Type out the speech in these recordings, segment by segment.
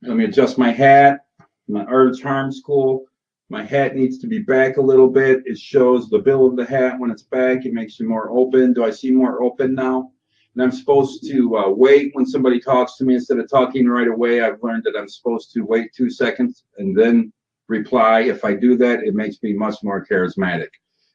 Let me adjust my hat. My art of charm school. My hat needs to be back a little bit. It shows the bill of the hat when it's back. It makes you more open. Do I see more open now? And I'm supposed to wait when somebody talks to me instead of talking right away. I've learned that I'm supposed to wait 2 seconds and then reply. If I do that, it makes me much more charismatic.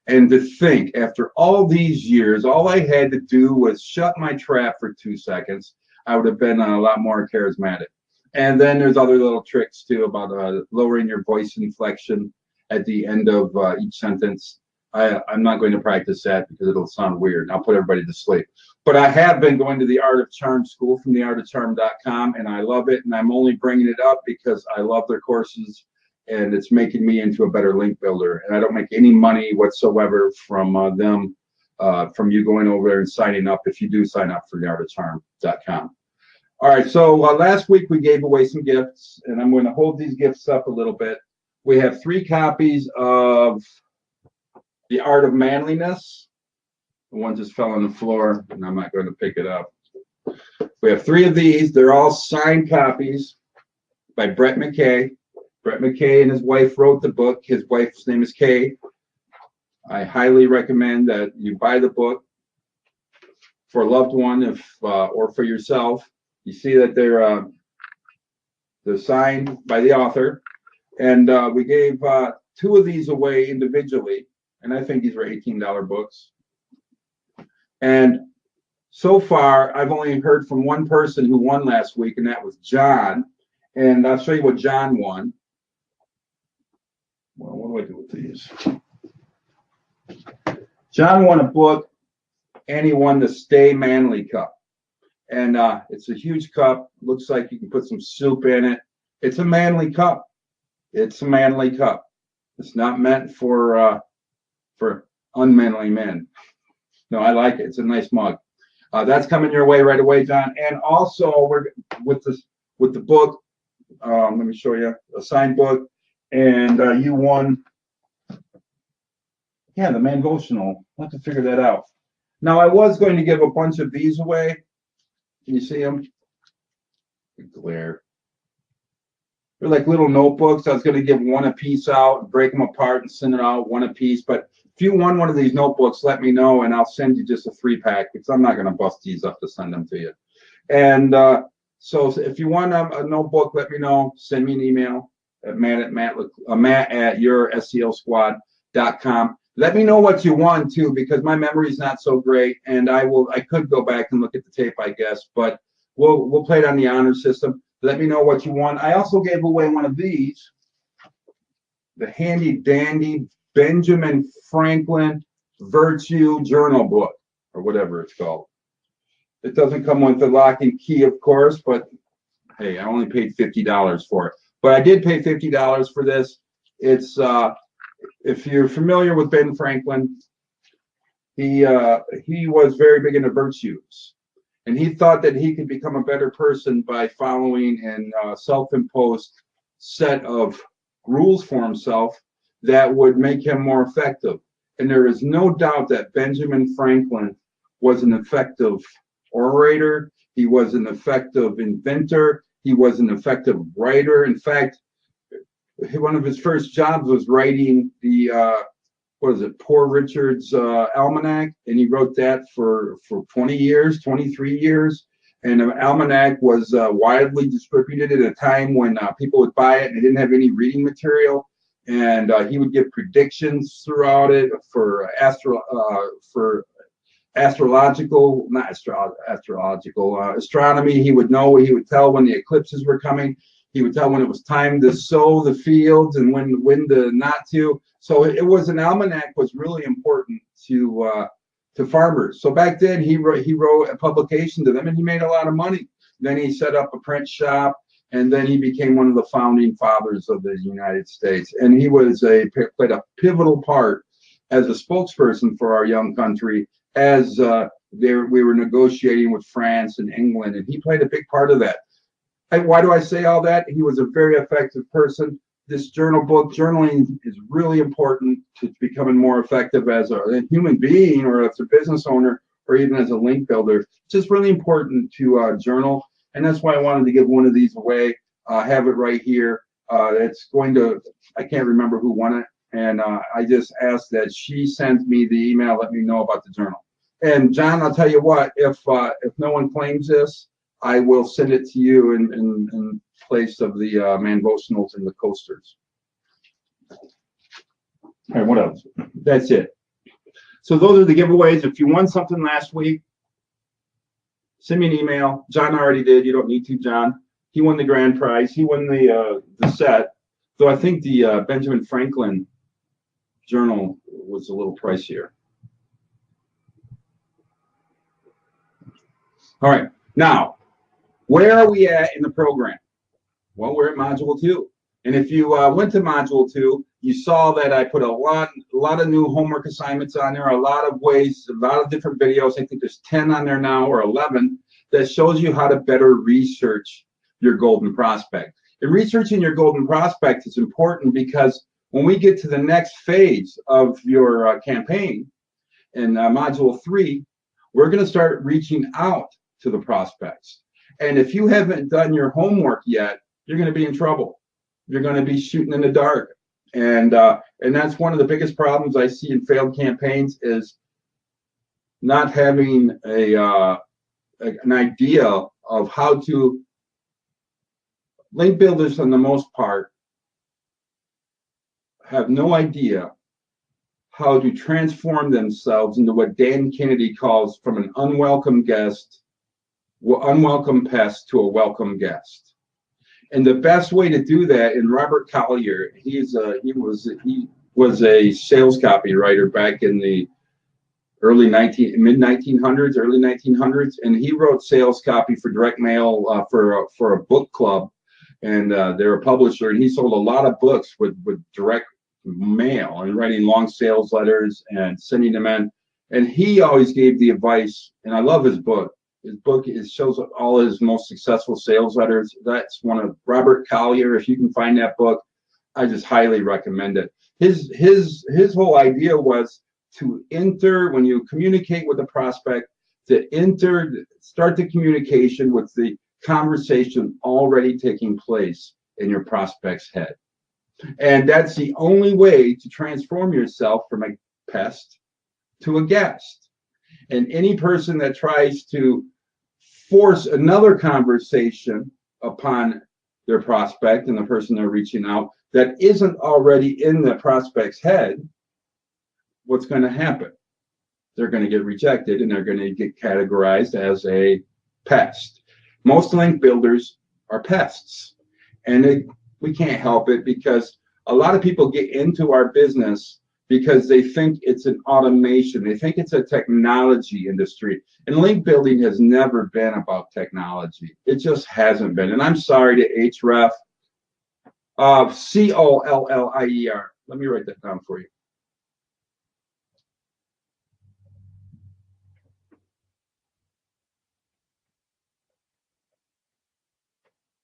And to think, after all these years, all I had to do was shut my trap for 2 seconds. I would have been a lot more charismatic. And then there's other little tricks too about lowering your voice inflection at the end of each sentence. I'm not going to practice that because it'll sound weird. I'll put everybody to sleep. But I have been going to the Art of Charm school from theartofcharm.com, and I love it. And I'm only bringing it up because I love their courses, and it's making me into a better link builder. And I don't make any money whatsoever from them, from you going over there and signing up if you do sign up for theartofcharm.com. All right, so last week we gave away some gifts, and I'm going to hold these gifts up a little bit. We have 3 copies of The Art of Manliness. The one just fell on the floor, and I'm not going to pick it up. We have 3 of these. They're all signed copies by Brett McKay. Brett McKay and his wife wrote the book. His wife's name is Kay. I highly recommend that you buy the book for a loved one or for yourself. You see that they're signed by the author, and we gave 2 of these away individually, and I think these were $18 books. And so far, I've only heard from one person who won last week, and that was John. And I'll show you what John won. Well, what do I do with these? John won a book, and he won the Stay Manly Cup. And it's a huge cup. Looks like you can put some soup in it. It's a manly cup. It's a manly cup. It's not meant for unmanly men. No, I like it. It's a nice mug. That's coming your way right away, John. And also, we're with the book. Let me show you a signed book. And you won. Yeah, the Manvotional. I'll have to figure that out. Now, I was going to give a bunch of these away. Can you see them? Glare. They're like little notebooks. I was going to give one a piece out, break them apart, and send it out one a piece. But if you want one of these notebooks, let me know, and I'll send you just a 3-pack because I'm not going to bust these up to send them to you. And so if you want a notebook, let me know. Send me an email at matt@yoursclsquad.com. Let me know what you won too, because my memory's not so great, and I could go back and look at the tape, I guess, but we'll play it on the honor system. Let me know what you won. I also gave away one of these, the handy dandy Benjamin Franklin Virtue Journal book, or whatever it's called. It doesn't come with the lock and key, of course, but hey, I only paid $50 for it. But I did pay $50 for this. It's if you're familiar with Ben Franklin, he was very big into virtues, and he thought that he could become a better person by following a self-imposed set of rules for himself that would make him more effective. And there is no doubt that Benjamin Franklin was an effective orator. He was an effective inventor. He was an effective writer. In fact, one of his first jobs was writing the Poor Richard's Almanac, and he wrote that for 20 years, 23 years. And the almanac was widely distributed at a time when people would buy it and they didn't have any reading material. And he would give predictions throughout it for astronomy. He would know. He would tell when the eclipses were coming. He would tell when it was time to sow the fields and when to not to. So an almanac was really important to farmers. So back then he wrote a publication to them, and he made a lot of money. Then he set up a print shop, and then he became one of the founding fathers of the United States. And he played a pivotal part as a spokesperson for our young country as we were negotiating with France and England, and he played a big part of that. Why do I say all that? He was a very effective person. This journaling is really important to becoming more effective as a human being, or as a business owner, or even as a link builder. It's just really important to journal, and that's why I wanted to give one of these away. have it right here. It's going to, I can't remember who won it. And I just asked that she sends me the email, let me know about the journal. And John, I'll tell you what, if no one claims this, I will send it to you in place of the Manvotionals and the coasters. All right, what else? That's it. So those are the giveaways. If you won something last week, send me an email. John already did. You don't need to, John. He won the grand prize. He won the set. Though I think the Benjamin Franklin journal was a little pricier. All right. Now, where are we at in the program? Well, we're at Module 2. And if you went to Module 2, you saw that I put a lot of new homework assignments on there, a lot of ways, a lot of different videos. I think there's 10 on there now, or 11, that shows you how to better research your golden prospect. And researching your golden prospect is important because when we get to the next phase of your campaign in Module 3, we're going to start reaching out to the prospects. And if you haven't done your homework yet, you're going to be in trouble. You're going to be shooting in the dark. And that's one of the biggest problems I see in failed campaigns is not having an idea of how to. Link builders, on the most part, have no idea how to transform themselves into what Dan Kennedy calls from an unwelcome pest to a welcome guest. And the best way to do that, and Robert Collier, he was a sales copywriter back in the mid 1900s, and he wrote sales copy for direct mail for a book club, and they're a publisher, and he sold a lot of books with direct mail and writing long sales letters and sending them in. And he always gave the advice, and I love his book. His book shows all his most successful sales letters. That's one of Robert Collier. If you can find that book, I just highly recommend it. His whole idea was to enter, when you communicate with a prospect, to start the communication with the conversation already taking place in your prospect's head. And that's the only way to transform yourself from a pest to a guest. And any person that tries to force another conversation upon their prospect and the person they're reaching out that isn't already in the prospect's head, what's going to happen? They're going to get rejected and they're going to get categorized as a pest. Most link builders are pests, and we can't help it because a lot of people get into our business because they think it's an automation. They think it's a technology industry. And link building has never been about technology. It just hasn't been. And I'm sorry to href, Collier. Let me write that down for you.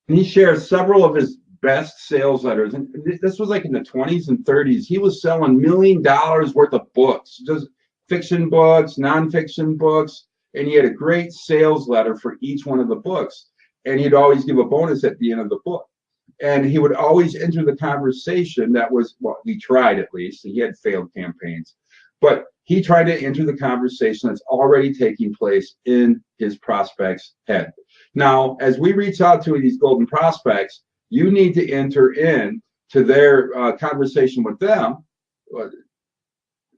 And he shares several of his best sales letters. And this was like in the 20s and 30s. He was selling $1 million worth of books, just fiction books, nonfiction books. And he had a great sales letter for each one of the books. And he'd always give a bonus at the end of the book. And he would always enter the conversation that was, well, he tried at least. He had failed campaigns. But he tried to enter the conversation that's already taking place in his prospect's head. Now, as we reach out to these golden prospects, you need to enter in to their conversation with them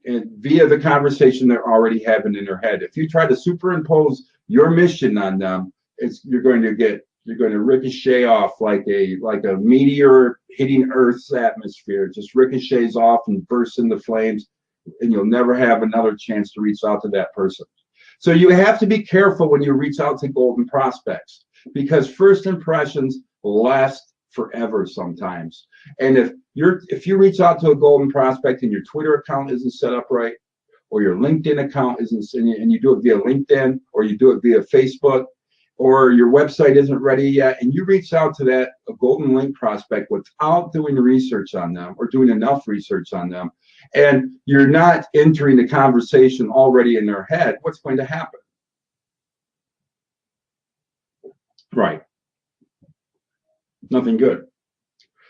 and via the conversation they're already having in their head. If you try to superimpose your mission on them, you're going to ricochet off like a meteor hitting Earth's atmosphere. It just ricochets off and bursts into flames, and you'll never have another chance to reach out to that person. So you have to be careful when you reach out to golden prospects, because first impressions last forever sometimes. And if you reach out to a golden prospect and your Twitter account isn't set up right, or your LinkedIn account isn't, and you do it via LinkedIn, or you do it via Facebook, or your website isn't ready yet, and you reach out to a golden link prospect without doing research on them or doing enough research on them, and you're not entering the conversation already in their head, what's going to happen? Right. Nothing good.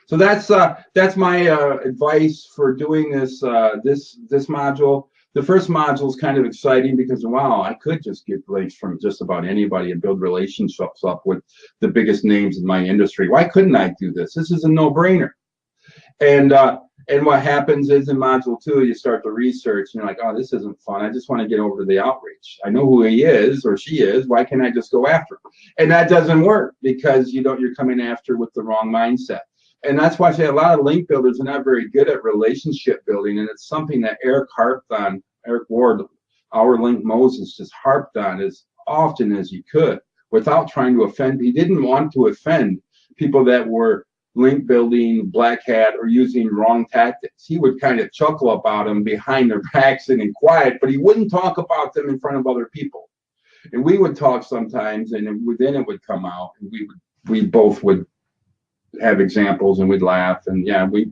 So that's my advice for doing this this module. The first module is kind of exciting because wow, I could just get links from just about anybody and build relationships up with the biggest names in my industry. Why couldn't I do this? This is a no-brainer. And what happens is in module 2, you start to research, and you're like, oh, this isn't fun. I just want to get over to the outreach. I know who he is or she is. Why can't I just go after him? And that doesn't work because you're coming after with the wrong mindset. And that's why I say a lot of link builders are not very good at relationship building. And it's something that Eric harped on, Eric Ward, our Link Moses, just harped on as often as he could without trying to offend. He didn't want to offend people that were link building, black hat, or using wrong tactics. He would kind of chuckle about them behind their backs and in quiet, but he wouldn't talk about them in front of other people. And we would talk sometimes, and then it would come out, and we both would have examples, and we'd laugh, and yeah, we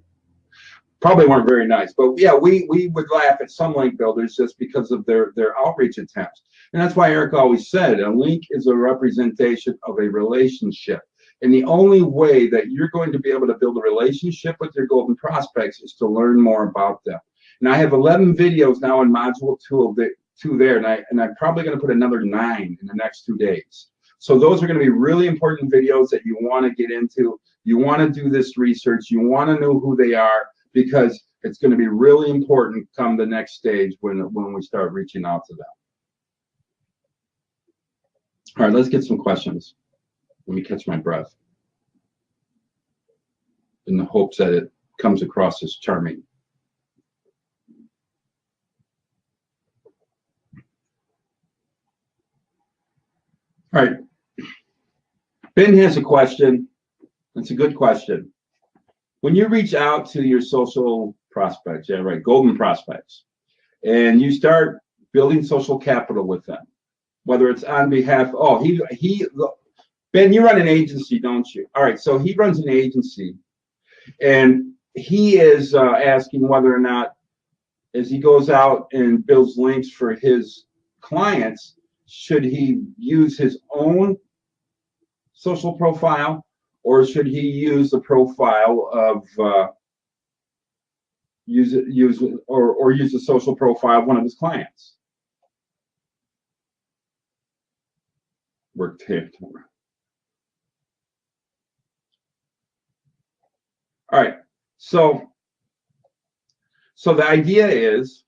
probably weren't very nice, but yeah, we would laugh at some link builders just because of their outreach attempts. And that's why Eric always said a link is a representation of a relationship. And the only way that you're going to be able to build a relationship with your golden prospects is to learn more about them. And I have 11 videos now in module 2 there, and I'm probably going to put another 9 in the next 2 days. So those are going to be really important videos that you want to get into. You want to do this research. You want to know who they are, because it's going to be really important come the next stage when we start reaching out to them. All right, let's get some questions. Let me catch my breath in the hopes that it comes across as charming. All right. Ben has a question. It's a good question. When you reach out to your social prospects, yeah, right, golden prospects, and you start building social capital with them, whether it's on behalf, Ben, you run an agency, don't you? All right, so he runs an agency, and he is asking whether or not, as he goes out and builds links for his clients, should he use his own social profile, or should he use the profile of use the social profile of one of his clients? Work taped. All right, so the idea is,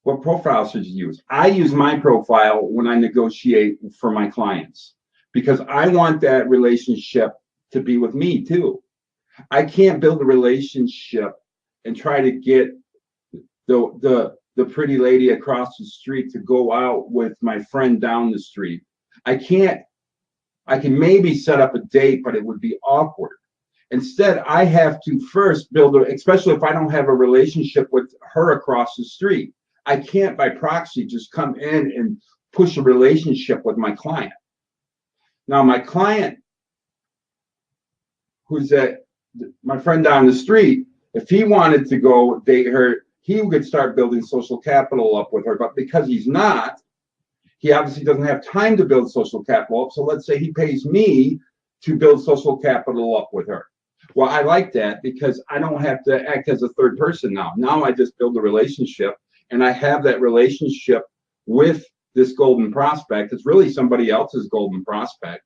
what profile should you use? I use my profile when I negotiate for my clients, because I want that relationship to be with me too. I can't build a relationship and try to get the pretty lady across the street to go out with my friend down the street. I can't. I can maybe set up a date, but it would be awkward. Instead, I have to first build, especially if I don't have a relationship with her across the street. I can't by proxy just come in and push a relationship with my client. Now, my client, who's my friend down the street, if he wanted to go date her, he could start building social capital up with her. But because he's not, he obviously doesn't have time to build social capital up. So let's say he pays me to build social capital up with her. Well, I like that because I don't have to act as a third person now. Now I just build a relationship, and I have that relationship with this golden prospect. It's really somebody else's golden prospect,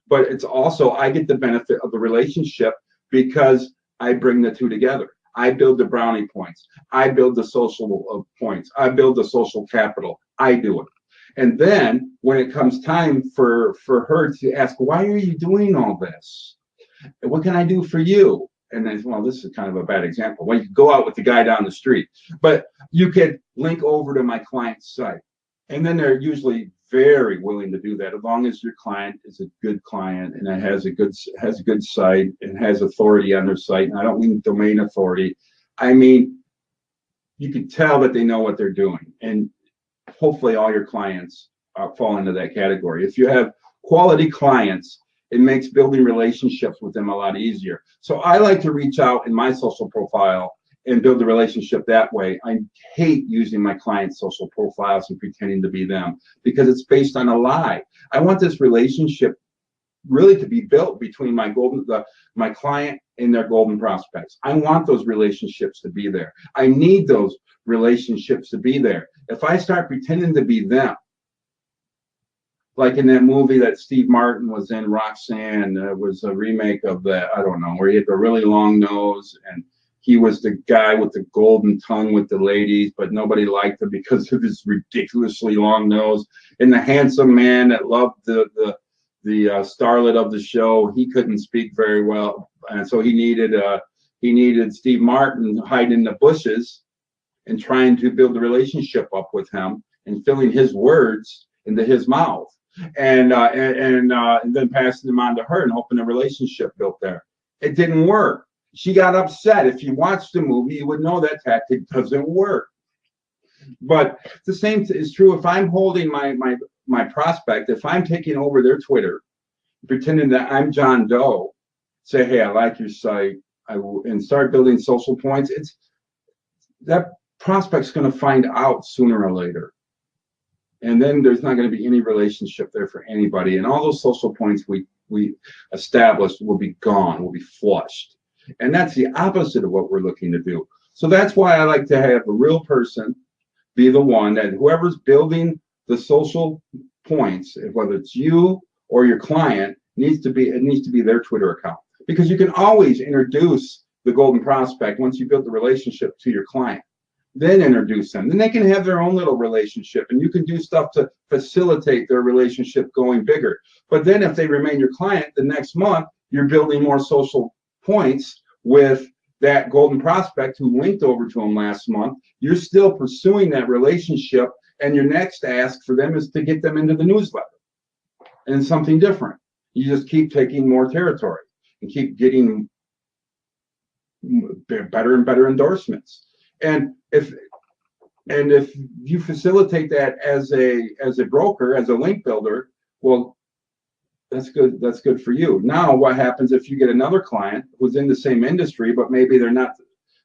but it's also, I get the benefit of the relationship because I bring the two together. I build the brownie points. I build the social points. I build the social capital. I do it. And then when it comes time for her to ask, why are you doing all this? What can I do for you? And then, well, this is kind of a bad example. Well, you go out with the guy down the street, but you could link over to my client's site. And then they're usually very willing to do that, as long as your client is a good client and it has a good site and has authority on their site. And I don't mean domain authority. I mean, you can tell that they know what they're doing. And hopefully all your clients fall into that category. If you have quality clients, it makes building relationships with them a lot easier. So I like to reach out in my social profile and build the relationship that way. I hate using my clients' social profiles and pretending to be them because it's based on a lie. I want this relationship really to be built between my client and their golden prospects. I want those relationships to be there. I need those relationships to be there. If I start pretending to be them, like in that movie that Steve Martin was in, Roxanne, it was a remake of that, I don't know, where he had the really long nose and he was the guy with the golden tongue with the ladies, but nobody liked him because of his ridiculously long nose. And the handsome man that loved the starlet of the show, he couldn't speak very well, and so he needed Steve Martin hiding in the bushes and trying to build a relationship up with him and filling his words into his mouth, and then passing them on to her and hoping a relationship built there. It didn't work. She got upset. If you watched the movie, you would know that tactic doesn't work. But the same is true if I'm holding my prospect, if I'm taking over their Twitter, pretending that I'm John Doe, say, hey, I like your site, and start building social points, that prospect's going to find out sooner or later. And then there's not going to be any relationship there for anybody. And all those social points we established will be gone, will be flushed. And that's the opposite of what we're looking to do. So that's why I like to have a real person be the one that whoever's building the social points, whether it's you or your client, needs to be their Twitter account. Because you can always introduce the golden prospect once you build the relationship to your client. Then introduce them. Then they can have their own little relationship, and you can do stuff to facilitate their relationship going bigger. But then if they remain your client, the next month, you're building more social points with that golden prospect who linked over to them last month. You're still pursuing that relationship, and your next ask for them is to get them into the newsletter and something different. You just keep taking more territory and keep getting better and better endorsements. And if you facilitate that as a broker, as a link builder, well, that's good. That's good for you. Now, what happens if you get another client who's in the same industry, but maybe they're not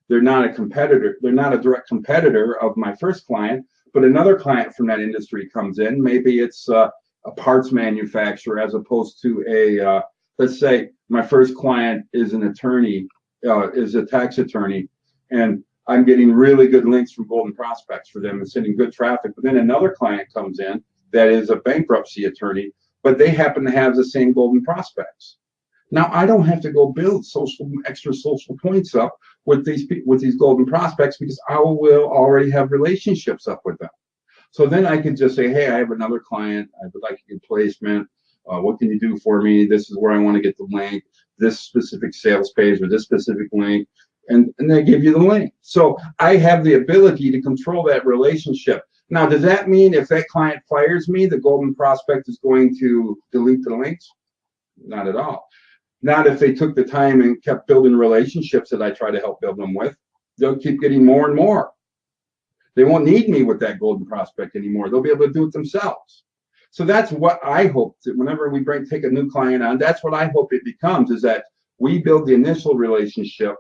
a competitor, they're not a direct competitor of my first client, but another client from that industry comes in. Maybe it's a parts manufacturer as opposed to a let's say my first client is an attorney, is a tax attorney, and I'm getting really good links from golden prospects for them and sending good traffic. But then another client comes in that is a bankruptcy attorney, but they happen to have the same golden prospects. Now I don't have to go build extra social points up with these golden prospects because I will already have relationships up with them. So then I can just say, hey, I have another client. I would like a good placement. What can you do for me? This is where I want to get the link, this specific sales page or this specific link. And they give you the link. So I have the ability to control that relationship. Now, does that mean if that client fires me, the golden prospect is going to delete the links? Not at all. Not if they took the time and kept building relationships that I try to help build them with. They'll keep getting more and more. They won't need me with that golden prospect anymore. They'll be able to do it themselves. So that's what I hope that whenever we take a new client on, that's what I hope it becomes, is that we build the initial relationship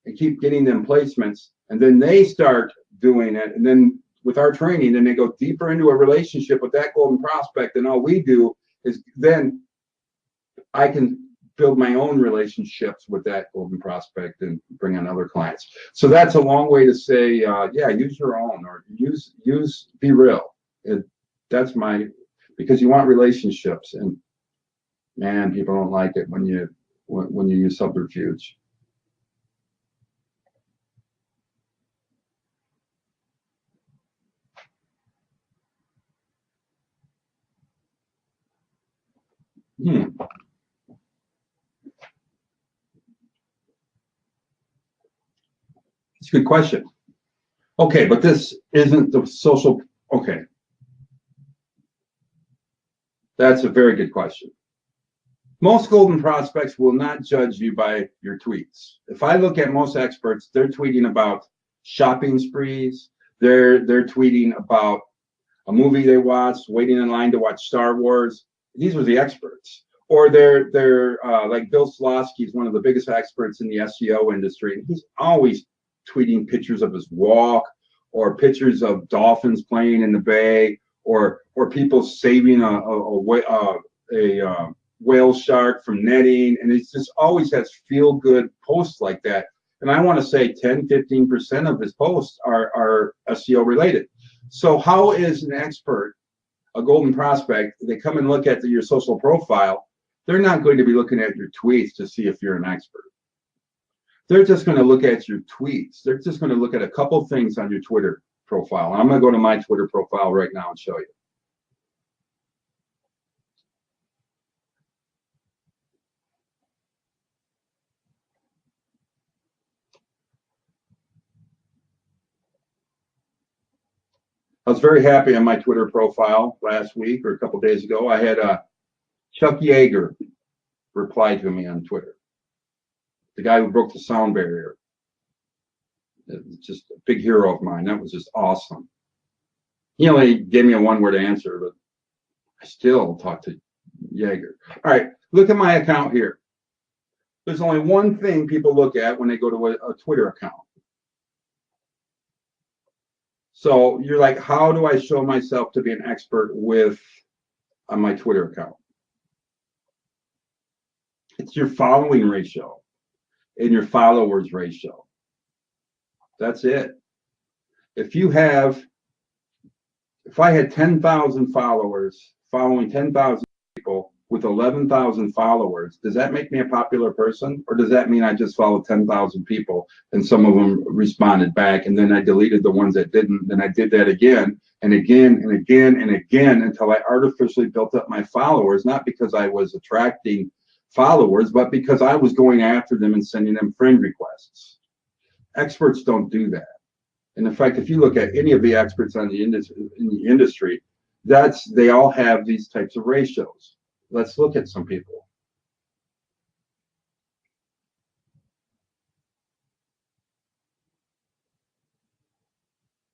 and keep getting them placements, and then they start doing it, and then with our training, then they go deeper into a relationship with that golden prospect, and all we do is then I can build my own relationships with that golden prospect and bring on other clients. So that's a long way to say, yeah, use your own, or be real. That's because you want relationships, and man, people don't like it when you use subterfuge. It's a good question. Okay, but this isn't the social. Okay, that's a very good question. Most golden prospects will not judge you by your tweets. If I look at most experts, they're tweeting about shopping sprees. They're tweeting about a movie they watched, waiting in line to watch Star Wars. These are the experts. Or they're like Bill Slosky is one of the biggest experts in the SEO industry. He's always tweeting pictures of his walk, or pictures of dolphins playing in the bay, or people saving a whale shark from netting, and it just always has feel good posts like that. And I want to say 10-15% of his posts are SEO related. So how is an expert, a golden prospect, they come and look at your social profile, they're not going to be looking at your tweets to see if you're an expert. They're just going to look at your tweets. They're just going to look at a couple things on your Twitter profile. And I'm going to go to my Twitter profile right now and show you. I was very happy on my Twitter profile last week or a couple days ago. I had Chuck Yeager reply to me on Twitter. The guy who broke the sound barrier. Just a big hero of mine. That was just awesome. He only gave me a one-word answer, but I still talk to Yeager. All right, look at my account here. There's only one thing people look at when they go to a Twitter account. So you're like, how do I show myself to be an expert on my Twitter account? It's your following ratio and your followers ratio. That's it. If I had 10,000 followers following 10,000 people with 11,000 followers, does that make me a popular person? Or does that mean I just followed 10,000 people and some of them responded back and then I deleted the ones that didn't? Then I did that again and again and again and again until I artificially built up my followers, not because I was attracting followers, but because I was going after them and sending them friend requests. Experts don't do that. And in fact, if you look at any of the experts in the industry, they all have these types of ratios. Let's look at some people.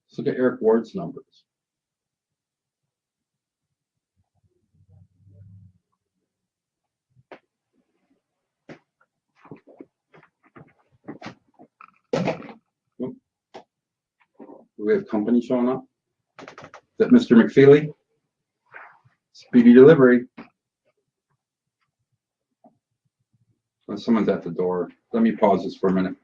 Let's look at Eric Ward's numbers. We have company showing up. Is that Mr. McFeely? Speedy delivery. Oh, someone's at the door. Let me pause this for a minute.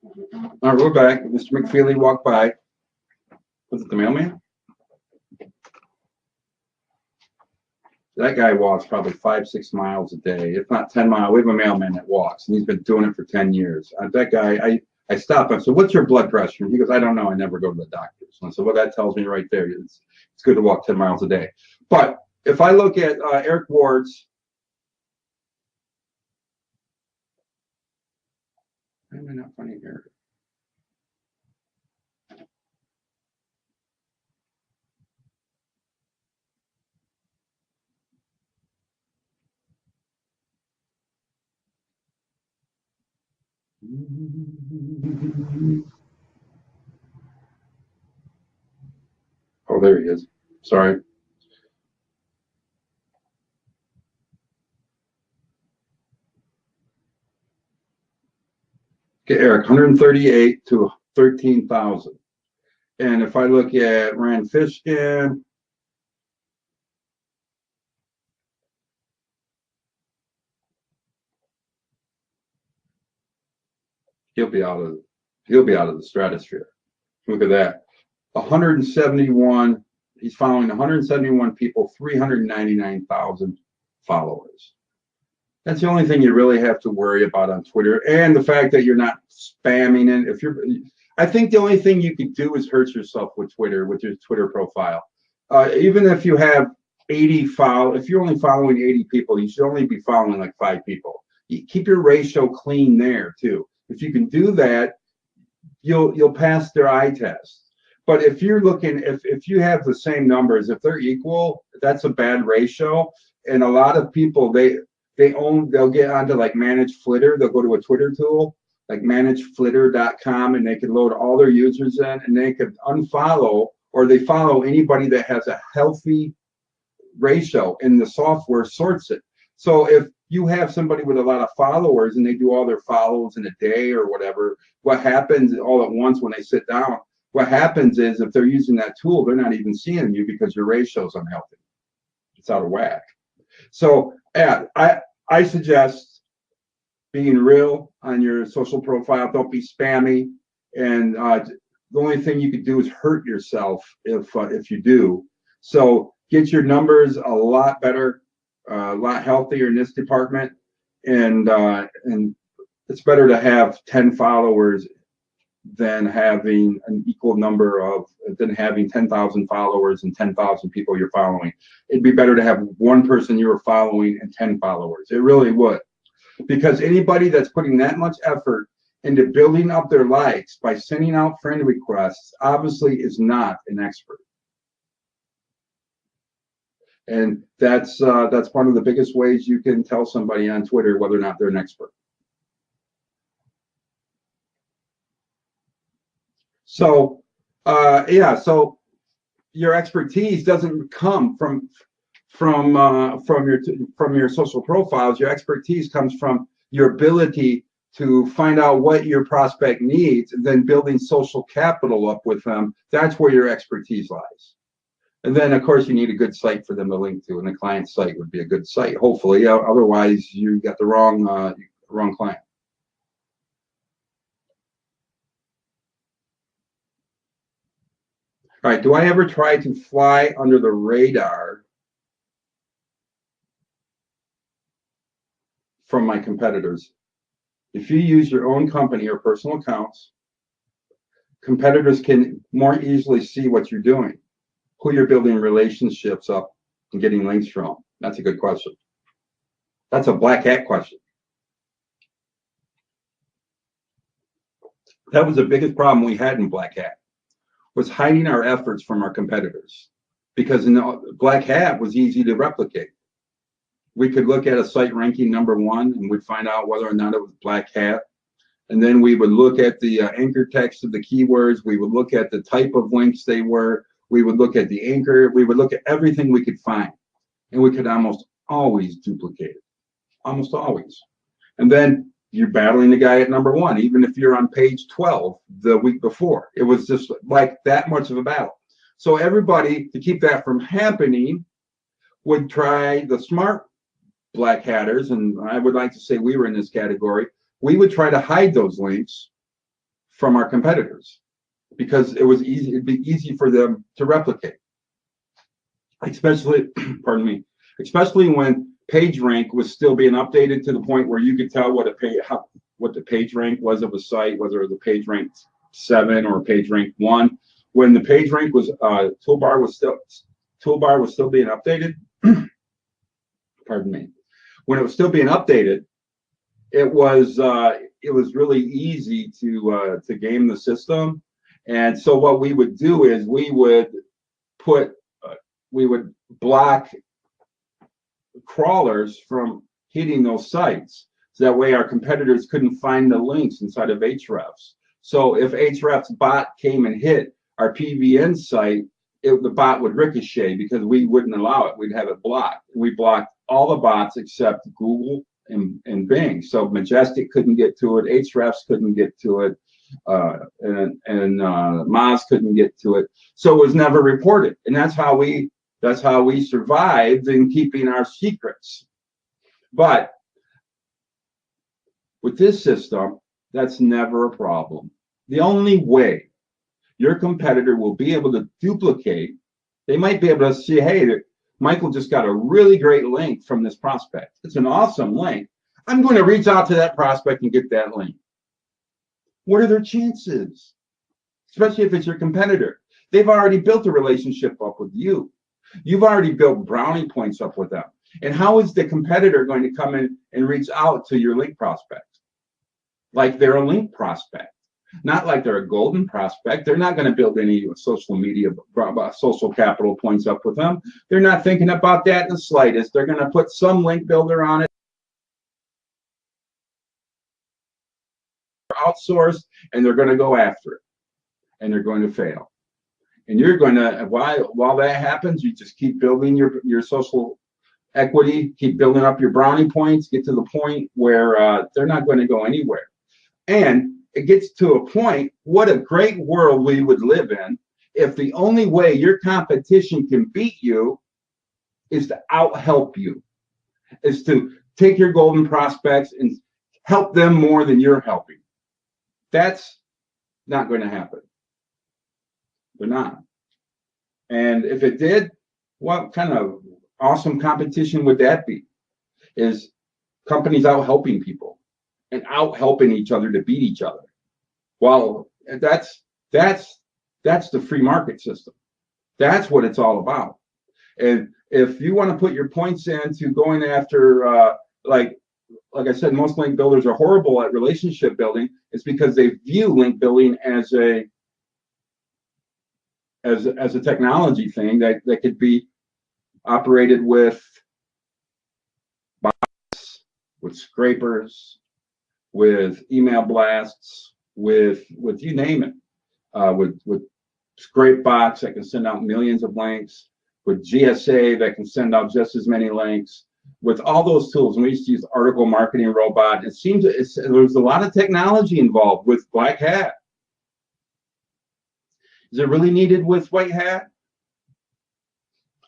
All right, we're back. Mr. McFeely walked by. Was it the mailman? That guy walks probably 5-6 miles a day, if not 10 miles. We have a mailman that walks, and he's been doing it for 10 years. That guy, I stopped him. I said, "What's your blood pressure?" He goes, "I don't know. I never go to the doctor." So I said, "Well, that tells me right there. It's good to walk 10 miles a day." But if I look at Eric Ward's, why am I not finding Eric? Oh, there he is. Sorry. Okay, Eric, 138 to 13,000. And if I look at Rand Fishkin, he'll be out of the stratosphere. Look at that. 171, he's following 171 people, 399,000 followers. That's the only thing you really have to worry about on Twitter, and the fact that you're not spamming it. I think the only thing you could do is hurt yourself with Twitter, with your Twitter profile. Even if you have 80 if you're only following 80 people, you should only be following like 5 people. You keep your ratio clean there too. If you can do that, you'll pass their eye test. But if you're looking, if you have the same numbers, if they're equal, that's a bad ratio. And a lot of people, they'll get onto like Manage Flitter. They'll go to a Twitter tool like manageflitter.com, and they can load all their users in, and they can unfollow, or they follow anybody that has a healthy ratio, and the software sorts it. So if you have somebody with a lot of followers and they do all their follows in a day or whatever, what happens all at once when they sit down, what happens is if they're using that tool, they're not even seeing you because your ratio is unhealthy. It's out of whack. So yeah, I suggest being real on your social profile. Don't be spammy. And the only thing you could do is hurt yourself if you do. So get your numbers a lot better, a lot healthier in this department. And it's better to have 10 followers than having an equal number of than having 10,000 followers and 10,000 people you're following. It'd be better to have one person you're following and 10 followers. It really would, because anybody that's putting that much effort into building up their likes by sending out friend requests obviously is not an expert. And that's one of the biggest ways you can tell somebody on Twitter whether or not they're an expert. So yeah, so your expertise doesn't come from your social profiles. Your expertise comes from your ability to find out what your prospect needs and then building social capital up with them. That's where your expertise lies. And then, of course, you need a good site for them to link to, and the client site would be a good site, hopefully. Otherwise, you got the wrong client. All right, do I ever try to fly under the radar from my competitors? If you use your own company or personal accounts, competitors can more easily see what you're doing, who you're building relationships up and getting links from. That's a good question. That's a black hat question. That was the biggest problem we had in black hat, was hiding our efforts from our competitors, because in the black hat was easy to replicate. We could look at a site ranking #1 and we'd find out whether or not it was black hat. And then we would look at the anchor text of the keywords. We would look at the type of links they were. We would look at the anchor. We would look at everything we could find. And we could almost always duplicate it. Almost always. And then you're battling the guy at #1, even if you're on page 12 the week before. It was just like that much of a battle. So everybody, to keep that from happening, would try, the smart black hatters, and I would like to say we were in this category, we would try to hide those links from our competitors because it was easy, it'd be easy for them to replicate. Especially, pardon me, especially when page rank was still being updated to the point where you could tell what the page rank was of a site, whether it was a page rank 7 or a page rank 1. When the page rank was toolbar was still being updated, pardon me, when it was still being updated, it was really easy to game the system. And so what we would do is we would block crawlers from hitting those sites, so that way our competitors couldn't find the links inside of Hrefs. So if Hrefs bot came and hit our PVN site, the bot would ricochet because we wouldn't allow it. We'd have it blocked. We blocked all the bots except Google and Bing. So Majestic couldn't get to it. Hrefs couldn't get to it. And Moz couldn't get to it. So it was never reported. And that's how we survived in keeping our secrets. But with this system, that's never a problem. The only way your competitor will be able to duplicate, they might be able to see, hey, Michael just got a really great link from this prospect. It's an awesome link. I'm going to reach out to that prospect and get that link. What are their chances? Especially if it's your competitor. They've already built a relationship up with you. You've already built brownie points up with them. And how is the competitor going to come in and reach out to your link prospect? Like they're a link prospect, not like they're a golden prospect. They're not going to build any social media, social capital points up with them. They're not thinking about that in the slightest. They're going to put some link builder on it, outsourced, and they're going to go after it, and they're going to fail. And you're going to, while that happens, you just keep building your social equity, keep building up your brownie points, get to the point where they're not going to go anywhere. And it gets to a point, what a great world we would live in if the only way your competition can beat you is to out-help you, is to take your golden prospects and help them more than you're helping. That's not going to happen. They're not. And if it did, what kind of awesome competition would that be? Is companies out helping people and out helping each other to beat each other. Well, that's the free market system. That's what it's all about. And if you want to put your points into going after, like I said, most link builders are horrible at relationship building. It's because they view link building as a technology thing that could be operated with bots, with scrapers, with email blasts, with you name it, with scrape bots that can send out millions of links, with GSA that can send out just as many links, with all those tools. And we used to use article marketing robot. There's a lot of technology involved with Black Hat. Is it really needed with White Hat?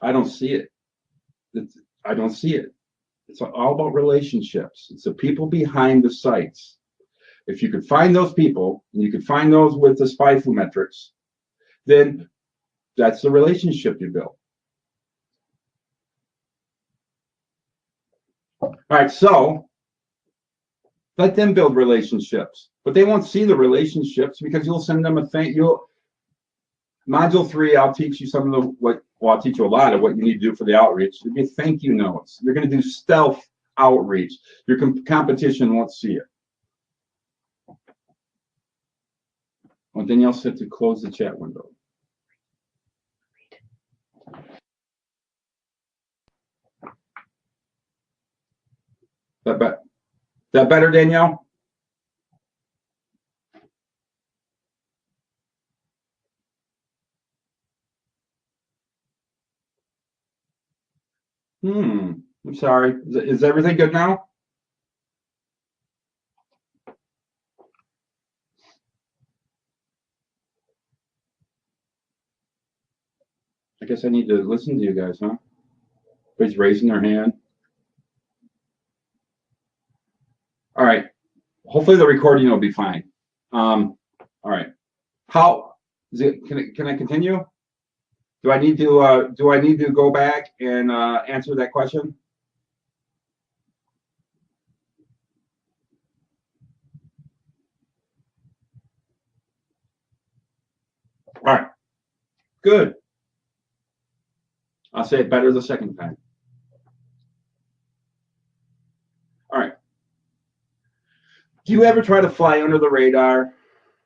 I don't see it. I don't see it. It's all about relationships. It's the people behind the sites. If you could find those people, and you could find those with the SPIFU metrics, then that's the relationship you build. All right, so let them build relationships, but they won't see the relationships because you'll send them a thank you. Module 3, I'll teach you some of the I'll teach you a lot of what you need to do for the outreach. There'll be thank you notes. You're going to do stealth outreach. Your competition won't see it. Well, Danielle said to close the chat window. That better, Danielle? I'm sorry. Is everything good now? I guess I need to listen to you guys, huh? Everybody's raising their hand. All right. Hopefully the recording will be fine. All right. How is it? Can I continue? Do I need to go back and answer that question? All right. Good. I'll say it better the second time. All right. Do you ever try to fly under the radar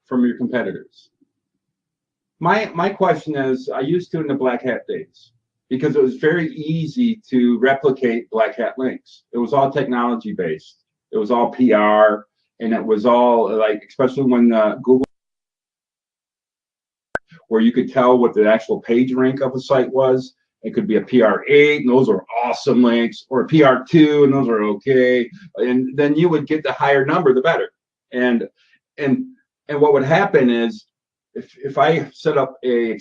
from your competitors? My question is, I used to in the Black Hat days because it was very easy to replicate Black Hat links. It was all technology based. It was all PR, and it was all like, especially when Google, where you could tell what the actual page rank of a site was. It could be a PR8, and those are awesome links, or a PR2, and those are okay. And then you would get the higher number, the better. And what would happen is, if I set up a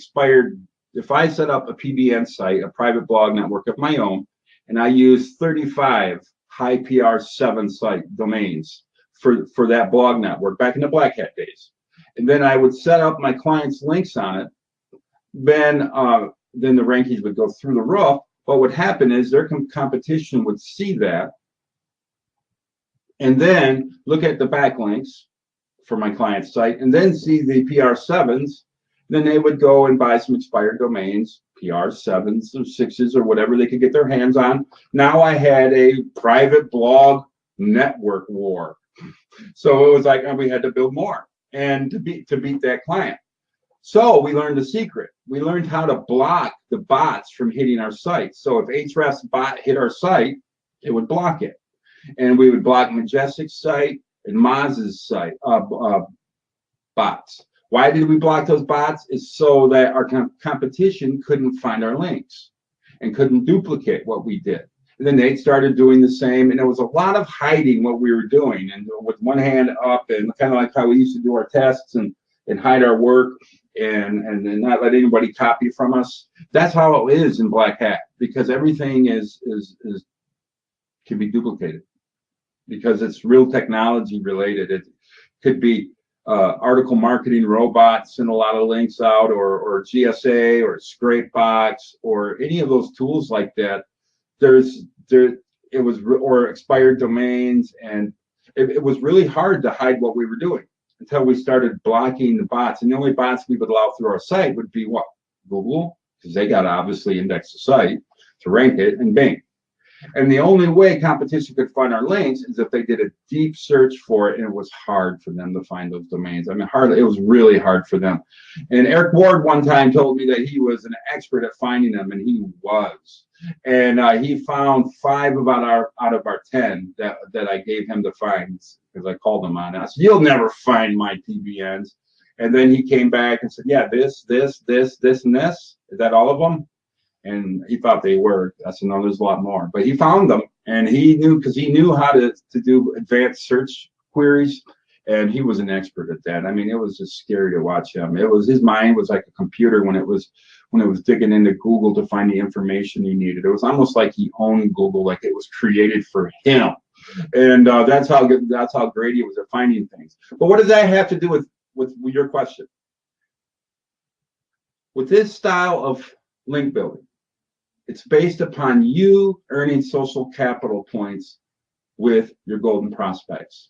PBN site, a private blog network of my own, and I use 35 high PR7 site domains for that blog network back in the Black Hat days, and then I would set up my clients' links on it, then the rankings would go through the roof. What would happen is their competition would see that, and then look at the backlinks for my client's site, and then see the PR7s. Then they would go and buy some expired domains, PR7s or 6s or whatever they could get their hands on. Now I had a private blog network war. So it was like we had to build more and to beat that client. So we learned the secret. We learned how to block the bots from hitting our site. So if Hrefs bot hit our site, it would block it. And we would block Majestic's site and Moz's site bots. Why did we block those bots? Is so that our competition couldn't find our links and couldn't duplicate what we did. And then they started doing the same, and there was a lot of hiding what we were doing, and with one hand up, and kind of like how we used to do our tests and hide our work and not let anybody copy from us. That's how it is in Black Hat, because everything is can be duplicated because it's real technology related. It could be article marketing robots send a lot of links out, or GSA or Scrapebox or any of those tools like that. Or expired domains, and it was really hard to hide what we were doing until we started blocking the bots. And the only bots we would allow through our site would be what? Google, because they got to obviously index the site to rank it, and Bing. And the only way competition could find our links is if they did a deep search for it, and it was hard for them to find those domains. I mean, it was really hard for them. And Eric Ward one time told me that he was an expert at finding them, and he was. And he found 5 out of our 10 that I gave him to find, because I called him on it. I said, "You'll never find my PBNs." And then he came back and said, "Yeah, this, and this. Is that all of them?" And he thought they were. I said, "No, there's a lot more." But he found them, and he knew, because he knew how to do advanced search queries, and he was an expert at that. I mean, it was just scary to watch him. His mind was like a computer when it was digging into Google to find the information he needed. It was almost like he owned Google, like it was created for him. And that's how great he was at finding things. But what does that have to do with your question? With this style of link building, it's based upon you earning social capital points with your golden prospects.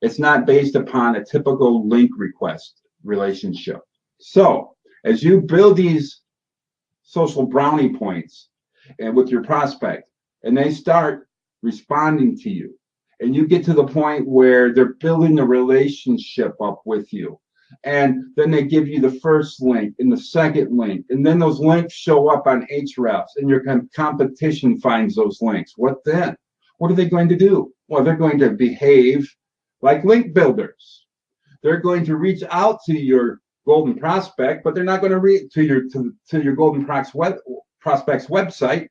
It's not based upon a typical link request relationship. So as you build these social brownie points and with your prospect, and they start responding to you, and you get to the point where they're building the relationship up with you, and then they give you the first link and the second link, and then those links show up on Ahrefs, and your competition finds those links. What then? What are they going to do? Well, they're going to behave like link builders. They're going to reach out to your golden prospect, but they're not going to reach to your golden prospect's website.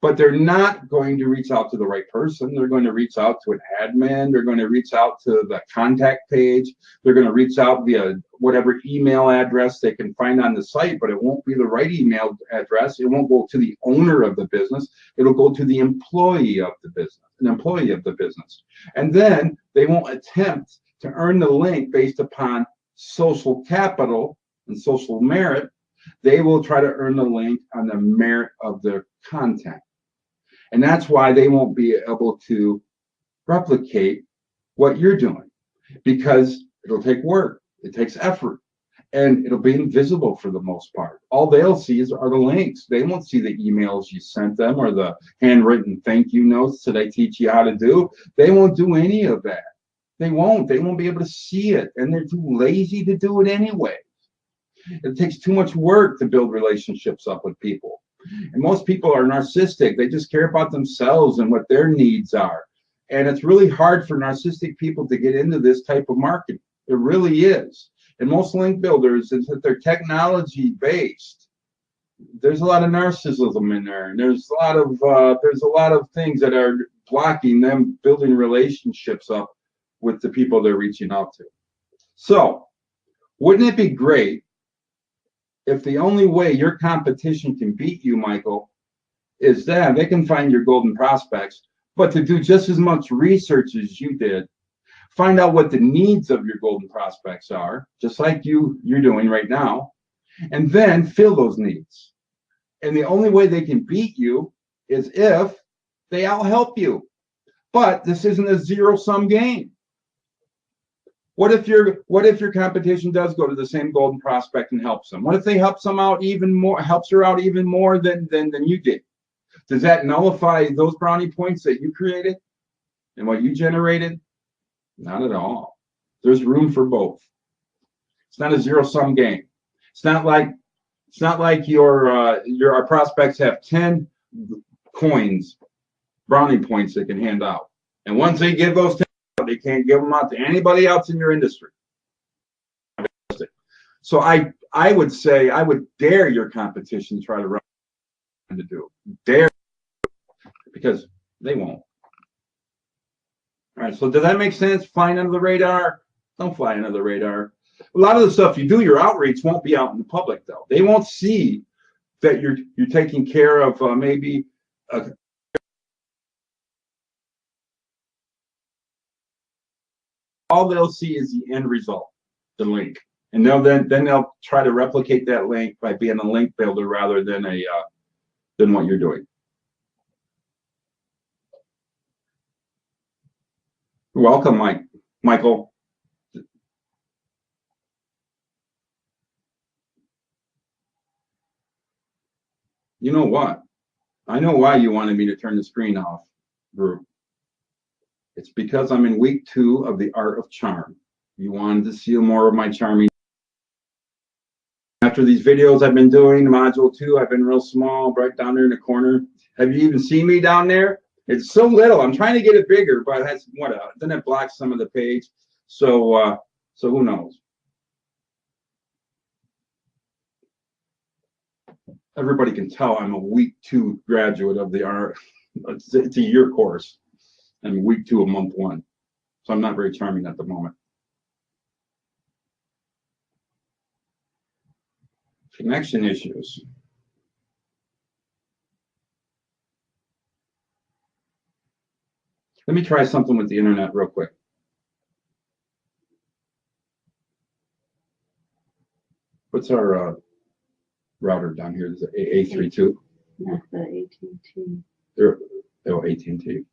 But they're not going to reach out to the right person. They're going to reach out to an admin. They're going to reach out to the contact page. They're going to reach out via whatever email address they can find on the site, but it won't be the right email address. It won't go to the owner of the business. It'll go to the employee of the business, an employee of the business. And then they won't attempt to earn the link based upon social capital and social merit. They will try to earn the link on the merit of their content. And that's why they won't be able to replicate what you're doing, because it'll take work, it takes effort, and it'll be invisible for the most part. All they'll see are the links. They won't see the emails you sent them or the handwritten thank you notes that I teach you how to do. They won't do any of that. They won't be able to see it, and they're too lazy to do it anyway. It takes too much work to build relationships up with people. And most people are narcissistic. They just care about themselves and what their needs are. And it's really hard for narcissistic people to get into this type of marketing. It really is. And most link builders, is that they're technology based. There's a lot of narcissism in there, and there's a lot of things that are blocking them building relationships up with the people they're reaching out to. So, wouldn't it be great if the only way your competition can beat you, Michael, is that they can find your golden prospects, but to do just as much research as you did, find out what the needs of your golden prospects are, just like you're doing right now, and then fill those needs. And the only way they can beat you is if they all help you. But this isn't a zero-sum game. What if your competition does go to the same golden prospect and helps them? What if they helps her out even more than you did? Does that nullify those brownie points that you created and what you generated? Not at all. There's room for both. It's not a zero-sum game. It's not like our prospects have 10 coins, brownie points they can hand out, and once they give those 10. They can't give them out to anybody else in your industry. So I would say, I would dare your competition try to run to do. Dare. because they won't. All right, so does that make sense? Flying under the radar? Don't fly under the radar. A lot of the stuff you do, your outreach won't be out in the public, though. They won't see that you're taking care of maybe all they'll see is the end result, the link, and then they'll try to replicate that link by being a link builder rather than a than what you're doing. Welcome, Michael. You know what? I know why you wanted me to turn the screen off, group. It's because I'm in week 2 of the art of charm. You wanted to see more of my charming. After these videos I've been doing, module 2, I've been real small, right down there in the corner. Have you even seen me down there? It's so little. I'm trying to get it bigger, but that's what. Then it blocks some of the page. So who knows? Everybody can tell I'm a week 2 graduate of the art. It's a year course. I'm week 2 of month 1. So I'm not very charming at the moment. Connection issues. Let me try something with the internet real quick. What's our router down here? Is it A32? That's the AT&T. Oh, AT&T.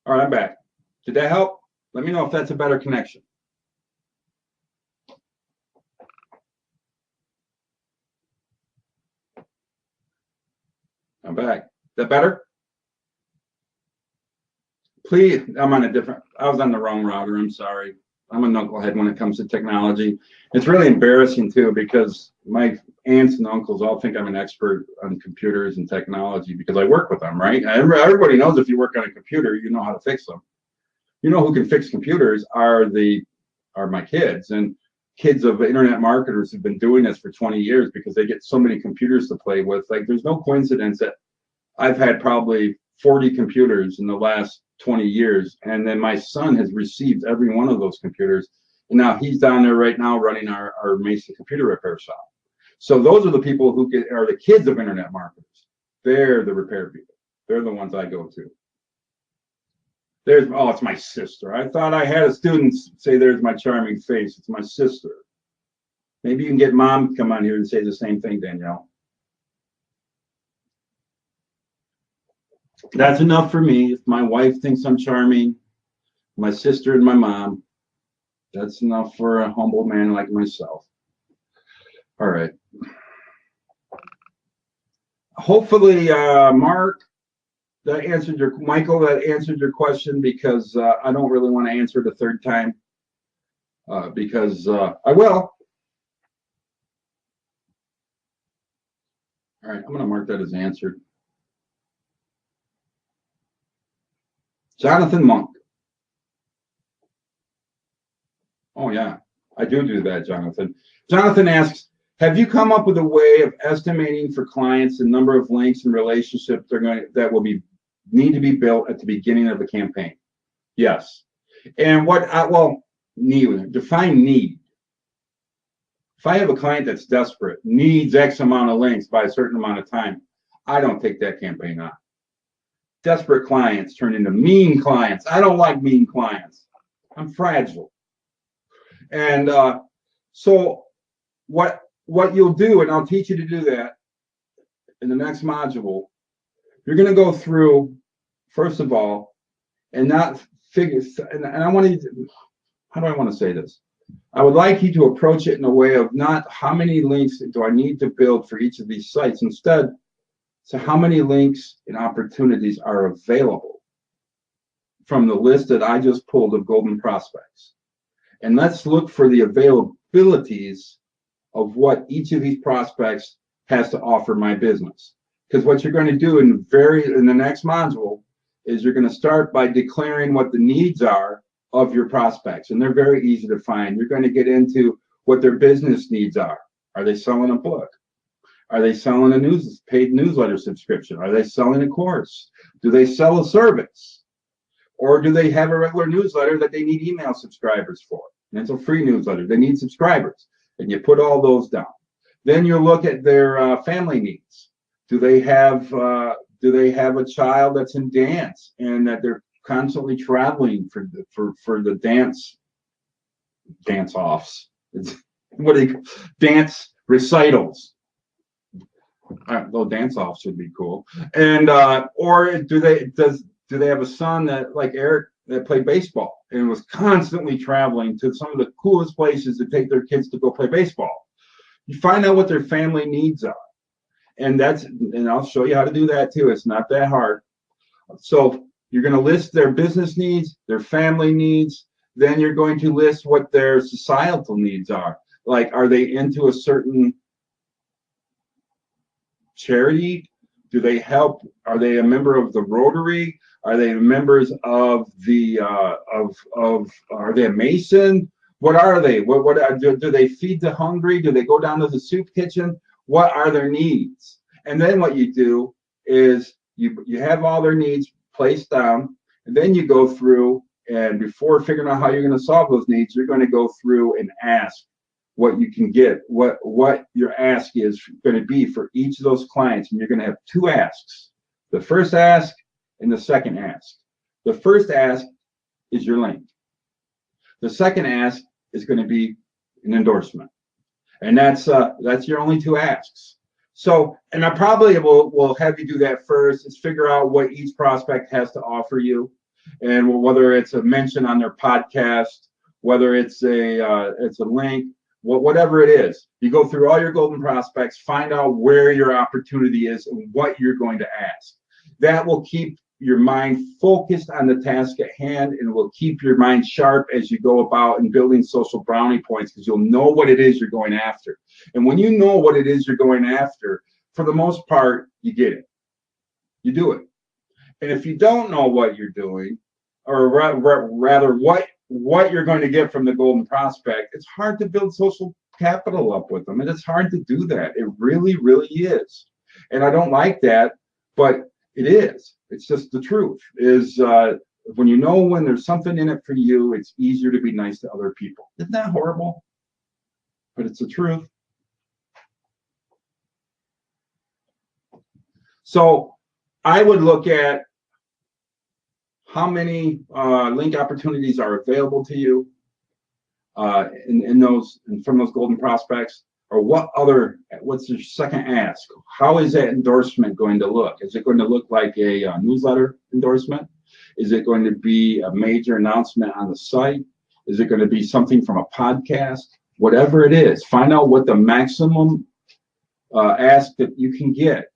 All right, I'm back. Did that help? Let me know if that's a better connection. I'm back. Is that better? Please, I'm on a different, I was on the wrong router. I'm sorry. I'm a knucklehead when it comes to technology. It's really embarrassing too, because my aunts and uncles all think I'm an expert on computers and technology because I work with them, right? Everybody knows if you work on a computer, you know how to fix them. You know who can fix computers are my kids, and kids of internet marketers have been doing this for 20 years because they get so many computers to play with. Like, there's no coincidence that I've had probably 40 computers in the last 20 years, and then my son has received every one of those computers, and now he's down there right now running our Mesa computer repair shop. So those are the people who are the kids of internet marketers. They're the repair people. They're the ones I go to. Oh, it's my sister. I thought I had a student say there's my charming face. It's my sister. Maybe you can get mom to come on here and say the same thing, Danielle. That's enough for me. If my wife thinks I'm charming, my sister and my mom, that's enough for a humble man like myself. All right. Hopefully, Mark, that answered Michael, that answered your question, because I don't really want to answer it a third time, because I will. All right, I'm going to mark that as answered. Jonathan Monk. Oh, yeah, I do that, Jonathan. Jonathan asks, have you come up with a way of estimating for clients the number of links and relationships that will need to be built at the beginning of a campaign? Yes. And define need. If I have a client that's desperate, needs X amount of links by a certain amount of time, I don't take that campaign on. Desperate clients turn into mean clients. I don't like mean clients. I'm fragile. And so what you'll do, and I'll teach you to do that in the next module, you're going to go through, first of all, and not figure, and I want to, how do I want to say this? I would like you to approach it in a way of not how many links do I need to build for each of these sites. Instead, so how many links and opportunities are available from the list that I just pulled of golden prospects. And let's look for the availabilities of what each of these prospects has to offer my business. Because what you're going to do in the next module is you're going to start by declaring what the needs are of your prospects, and they're very easy to find. You're going to get into what their business needs are. Are they selling a book? Are they selling a paid newsletter subscription? Are they selling a course? Do they sell a service? Or do they have a regular newsletter that they need email subscribers for? And it's a free newsletter. They need subscribers. And you put all those down. Then you look at their family needs. Do they have a child that's in dance and that they're constantly traveling for the dance offs? What do they dance recitals? Though dance offs would be cool. And or do they have a son that, like Eric, that played baseball and was constantly traveling to some of the coolest places to take their kids to go play baseball? You find out what their family needs are. And I'll show you how to do that too. It's not that hard. So you're going to list their business needs, their family needs. Then you're going to list what their societal needs are. Like, are they into a certain charity? Do they help? Are they a member of the Rotary? Are they members of the are they a Mason? What are they? Do they feed the hungry? Do they go down to the soup kitchen? What are their needs? And then what you do is you have all their needs placed down, and then you go through, and before figuring out how you're going to solve those needs, you're going to go through and ask what you can get, what your ask is going to be for each of those clients. And you're going to have two asks: the first ask and the second ask. The first ask is your link. The second ask is going to be an endorsement. And that's your only two asks. So, and I probably will have you do that first, is figure out what each prospect has to offer you, and whether it's a mention on their podcast, whether it's a link, whatever it is. You go through all your golden prospects, find out where your opportunity is and what you're going to ask. That will keep your mind focused on the task at hand, and will keep your mind sharp as you go about and building social brownie points, because you'll know what it is you're going after. And when you know what it is you're going after, for the most part, you get it. You do it. And if you don't know what you're doing, or rather what you're going to get from the golden prospect, it's hard to build social capital up with them. And it's hard to do that. It really, really is. And I don't like that, but it is. It's just the truth. Is when you know when there's something in it for you, it's easier to be nice to other people. Isn't that horrible? But it's the truth. So I would look at how many link opportunities are available to you in those, and from those golden prospects. Or what's your second ask? How is that endorsement going to look? Is it going to look like a newsletter endorsement? Is it going to be a major announcement on the site? Is it going to be something from a podcast? Whatever it is, find out what the maximum ask that you can get,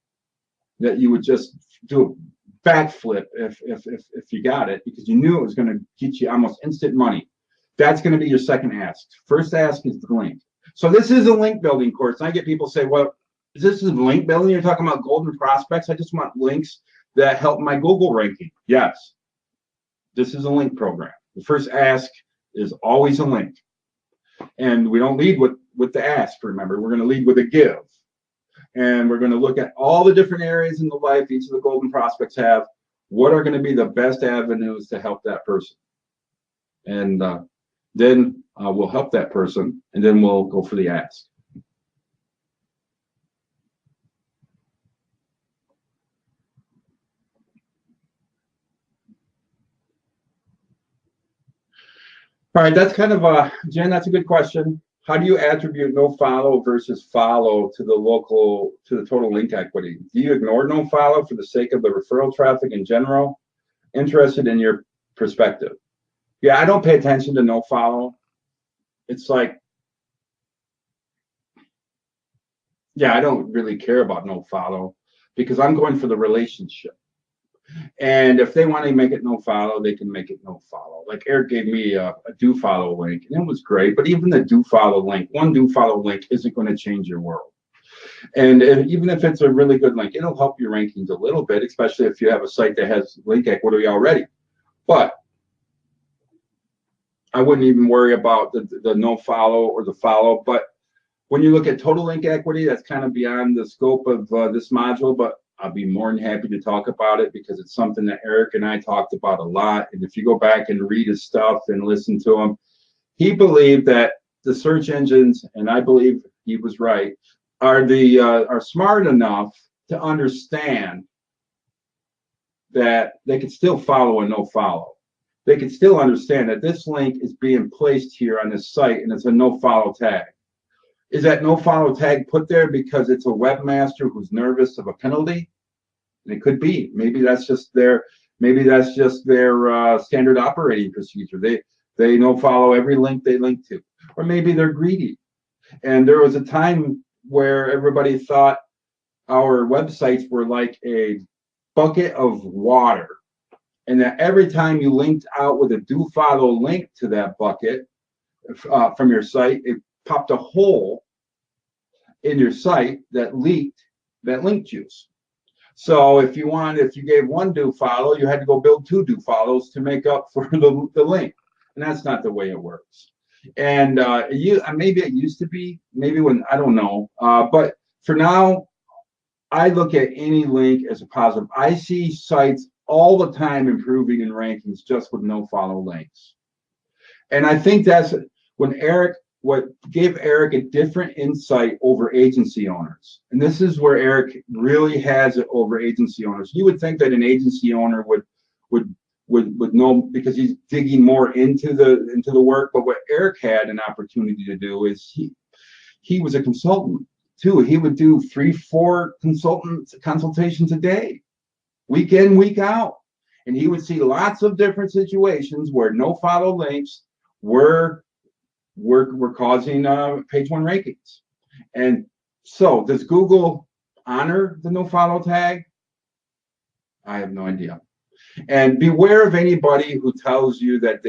that you would just do a backflip if you got it, because you knew it was going to get you almost instant money. That's going to be your second ask. First ask is the link. So this is a link building course. And I get people say, well, is this link building? You're talking about golden prospects. I just want links that help my Google ranking. Yes, this is a link program. The first ask is always a link. And we don't lead with the ask, remember. We're going to lead with a give. And we're going to look at all the different areas in the life each of the golden prospects have. What are going to be the best avenues to help that person? And then we'll help that person, and then we'll go for the ask. All right, that's kind of Jen, that's a good question. How do you attribute no follow versus follow to the total link equity? Do you ignore no follow for the sake of the referral traffic in general? Interested in your perspective. Yeah, I don't pay attention to no follow. it's like, yeah, I don't really care about no follow because I'm going for the relationship. And if they want to make it no follow, they can make it no follow. Like Eric gave me a do follow link, and it was great. But even the do follow link, one do follow link isn't going to change your world. And even if it's a really good link, it'll help your rankings a little bit, especially if you have a site that has link equity already. But I wouldn't even worry about the no follow or the follow. But when you look at total link equity, that's kind of beyond the scope of this module, but I'll be more than happy to talk about it because it's something that Eric and I talked about a lot. And if you go back and read his stuff and listen to him, he believed that the search engines, and I believe he was right, are smart enough to understand that they could still follow and no follow. They could still understand that this link is being placed here on this site and it's a no follow tag. Is that no follow tag put there because it's a webmaster who's nervous of a penalty? And it could be. Maybe that's just their standard operating procedure. They no follow every link they link to, or maybe they're greedy. And there was a time where everybody thought our websites were like a bucket of water, and that every time you linked out with a do follow link to that bucket from your site, it popped a hole in your site that leaked that link juice. So if you gave one do follow, you had to go build two do follows to make up for the link, and that's not the way it works. And maybe it used to be, maybe when I don't know, but for now, I look at any link as a positive. I see sites all the time improving in rankings just with no follow links. And I think that's what gave Eric a different insight over agency owners. And this is where Eric really has it over agency owners. You would think that an agency owner would know because he's digging more into the work. But what Eric had an opportunity to do is he was a consultant too. He would do 3-4 consultations a day, week in, week out. And he would see lots of different situations where no follow links were causing page one rankings. And so does Google honor the no follow tag? I have no idea. And beware of anybody who tells you that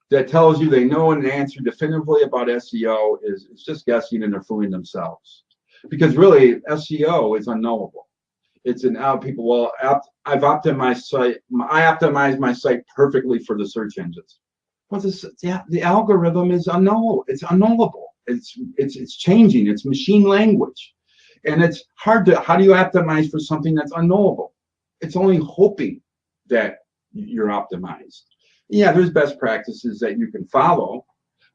that tells you they know an answer definitively about SEO is just guessing and they're fooling themselves. Because really, SEO is unknowable. It's an out people, well, I've optimized site, I optimize my site perfectly for the search engines. Well, the algorithm is unknowable. It's unknowable. It's changing. It's machine language. And it's hard to, how do you optimize for something that's unknowable? It's only hoping that you're optimized. Yeah, there's best practices that you can follow,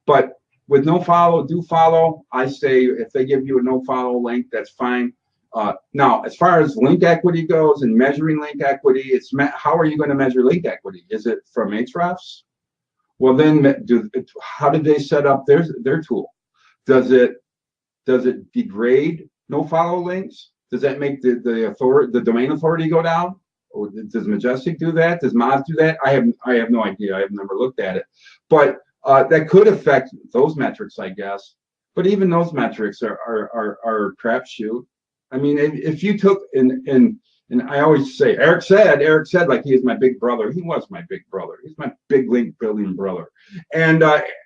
but with no follow, do follow. I say if they give you a no follow link, that's fine. Now, as far as link equity goes and measuring link equity, how are you going to measure link equity? Is it from Ahrefs? Well, then, how did they set up their tool? Does it degrade no follow links? Does that make the domain authority go down? Or does Majestic do that? Does Moz do that? I have no idea. I have never looked at it, but that could affect those metrics, I guess. But even those metrics are crapshoot. I mean, if you took and I always say Eric said like he is my big brother. He was my big brother. He's my big link building brother. And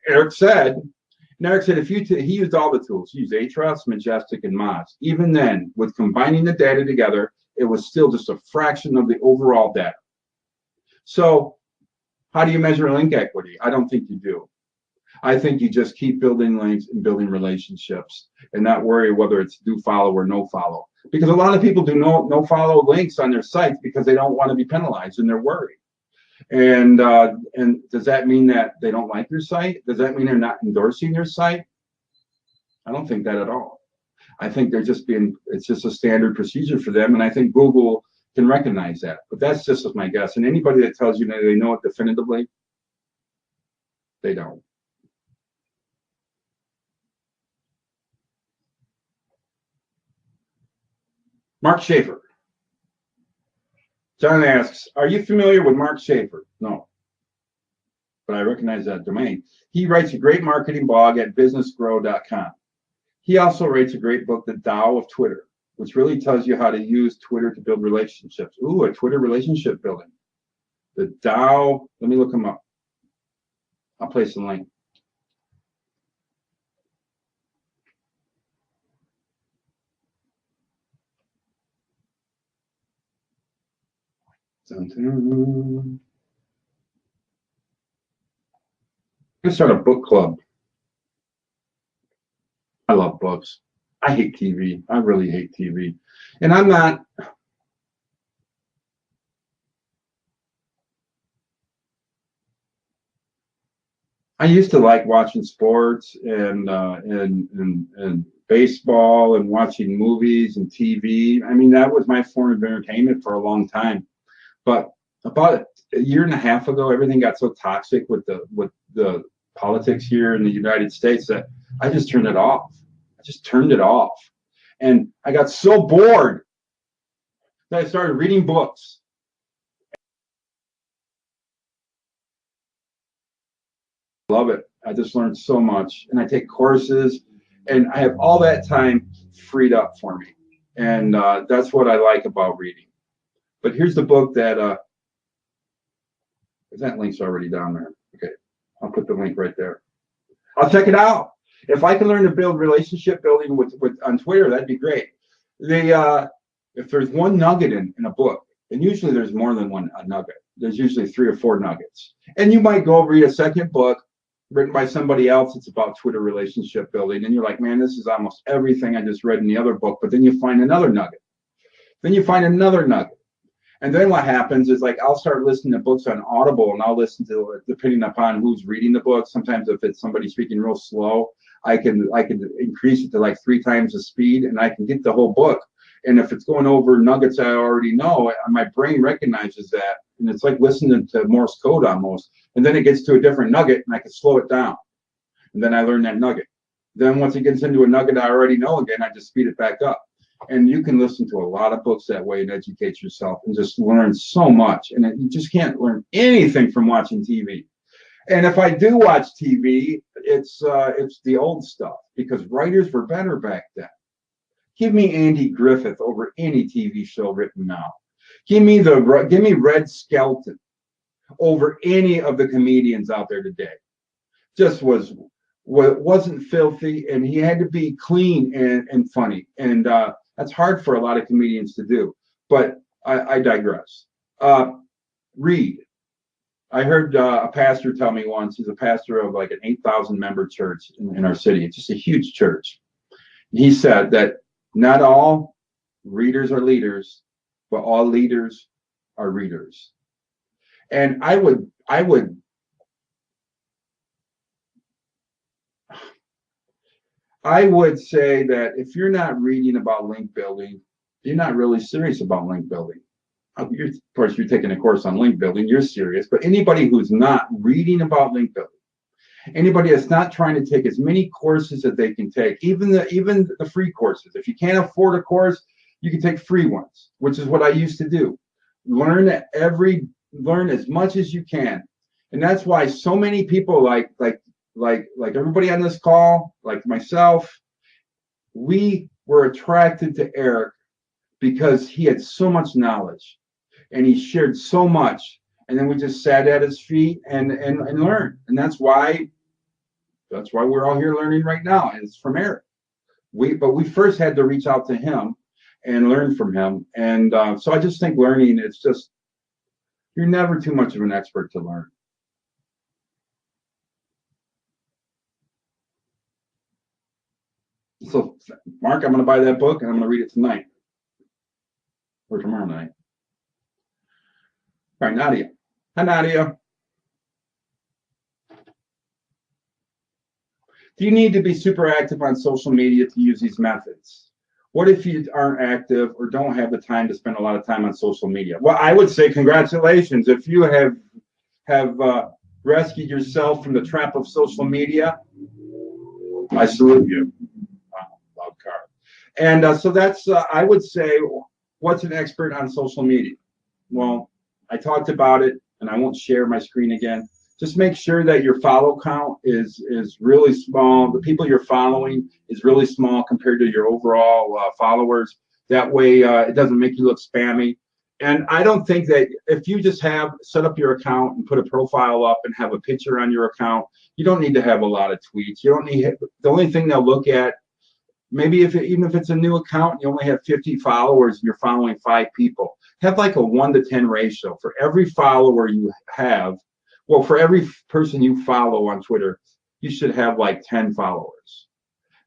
Eric said if he used all the tools, he used Ahrefs, Majestic, and Moz. Even then, with combining the data together, it was still just a fraction of the overall data. So how do you measure link equity? I don't think you do. I think you just keep building links and building relationships and not worry whether it's do follow or no follow. Because a lot of people do no follow links on their sites because they don't want to be penalized and they're worried. And does that mean that they don't like your site? Does that mean they're not endorsing your site? I don't think that at all. I think it's just a standard procedure for them. And I think Google can recognize that. But that's just my guess. And anybody that tells you that they know it definitively, they don't. Mark Schaefer. John asks, are you familiar with Mark Schaefer? No. but I recognize that domain. He writes a great marketing blog at businessgrow.com. He also writes a great book, The Tao of Twitter, which really tells you how to use Twitter to build relationships. Ooh, a Twitter relationship building. The Tao, let me look him up. I'll place a link. Let's start a book club. I love books. I hate TV. I really hate TV. And I'm not. I used to like watching sports and baseball and watching movies and TV. I mean, that was my form of entertainment for a long time. But about a year and a half ago, everything got so toxic with the politics here in the United States that I just turned it off. I just turned it off. And I got so bored that I started reading books. I love it. I just learned so much. And I take courses, and I have all that time freed up for me. And that's what I like about reading. But here's the book that link's already down there. Okay, I'll put the link right there. I'll check it out. If I can learn to build relationship building with on Twitter, that'd be great. If there's one nugget in a book, and usually there's more than one nugget. There's usually 3 or 4 nuggets. And you might go read a second book written by somebody else. It's about Twitter relationship building. And you're like, man, this is almost everything I just read in the other book. But then you find another nugget. Then you find another nugget. And then what happens is, like, I'll start listening to books on Audible, and I'll listen to it depending upon who's reading the book. Sometimes if it's somebody speaking real slow, I can increase it to like 3 times the speed, and I can get the whole book. And if it's going over nuggets I already know, my brain recognizes that, and it's like listening to Morse code almost. And then it gets to a different nugget, and I can slow it down, and then I learn that nugget. Then once it gets into a nugget I already know again, I just speed it back up. And you can listen to a lot of books that way and educate yourself and just learn so much. And you just can't learn anything from watching TV. And if I do watch TV, it's the old stuff, because writers were better back then. Give me Andy Griffith over any TV show written now. Give me Red Skelton over any of the comedians out there today. Just wasn't filthy, and he had to be clean and funny. And that's hard for a lot of comedians to do. But I digress. Read. I heard a pastor tell me once, he's a pastor of like an 8,000 member church in our city. It's just a huge church. He said that not all readers are leaders, but all leaders are readers. And I would say that if you're not reading about link building, you're not really serious about link building. Of course, you're taking a course on link building, you're serious. But anybody who's not reading about link building, anybody that's not trying to take as many courses that they can take, even the free courses. If you can't afford a course, you can take free ones, which is what I used to do. Learn as much as you can. And that's why so many people like everybody on this call, like myself, we were attracted to Eric because he had so much knowledge and he shared so much. And then we just sat at his feet and learned. And that's why we're all here learning right now. And it's from Eric. But we first had to reach out to him and learn from him. And so I just think learning, it's just, you're never too much of an expert to learn. So, Mark, I'm going to buy that book and I'm going to read it tonight or tomorrow night. All right, Nadia. Hi, Nadia. Do you need to be super active on social media to use these methods? What if you aren't active or don't have the time to spend a lot of time on social media? Well, I would say congratulations. If you have rescued yourself from the trap of social media, I salute you. Loud car. And so that's, I would say, what's an expert on social media? Well, I talked about it, and I won't share my screen again. just make sure that your follow count is really small. The people you're following is really small compared to your overall followers. That way, it doesn't make you look spammy. And I don't think that if you just set up your account and put a profile up and have a picture on your account, you don't need to have a lot of tweets. You don't need, the only thing they'll look at, maybe even if it's a new account, you only have 50 followers and you're following 5 people, have like a 1-to-10 ratio. For every follower you have, well, for every person you follow on Twitter, you should have like 10 followers.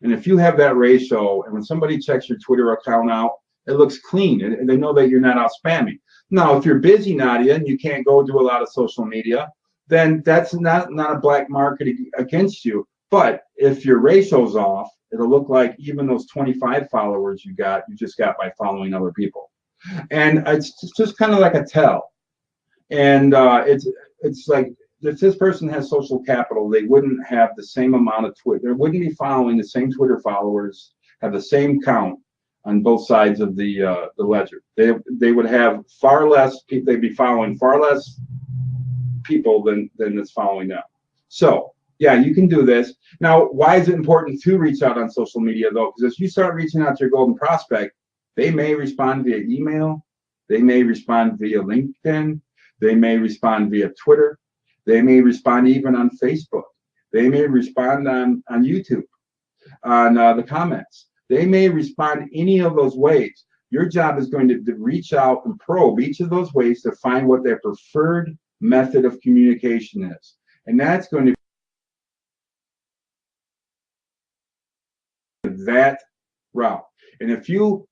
And if you have that ratio, and when somebody checks your Twitter account out, it looks clean, and they know that you're not out spamming. Now, if you're busy, Nadia, and you can't go do a lot of social media, then that's not a black market against you. But if your ratio's off, it'll look like even those 25 followers you just got by following other people. And it's just kind of like a tell. And it's like, if this person has social capital, they wouldn't have the same amount of Twitter. They wouldn't be following the same Twitter followers, have the same count on both sides of the ledger. They would have far less people. They'd be following far less people than that's following them. So yeah, you can do this. Now, why is it important to reach out on social media though? Because if you start reaching out to your golden prospect, they may respond via email, they may respond via LinkedIn, they may respond via Twitter, they may respond even on Facebook, they may respond on YouTube, on the comments. They may respond any of those ways. Your job is going to reach out and probe each of those ways to find what their preferred method of communication is. And that's going to be that route. And if you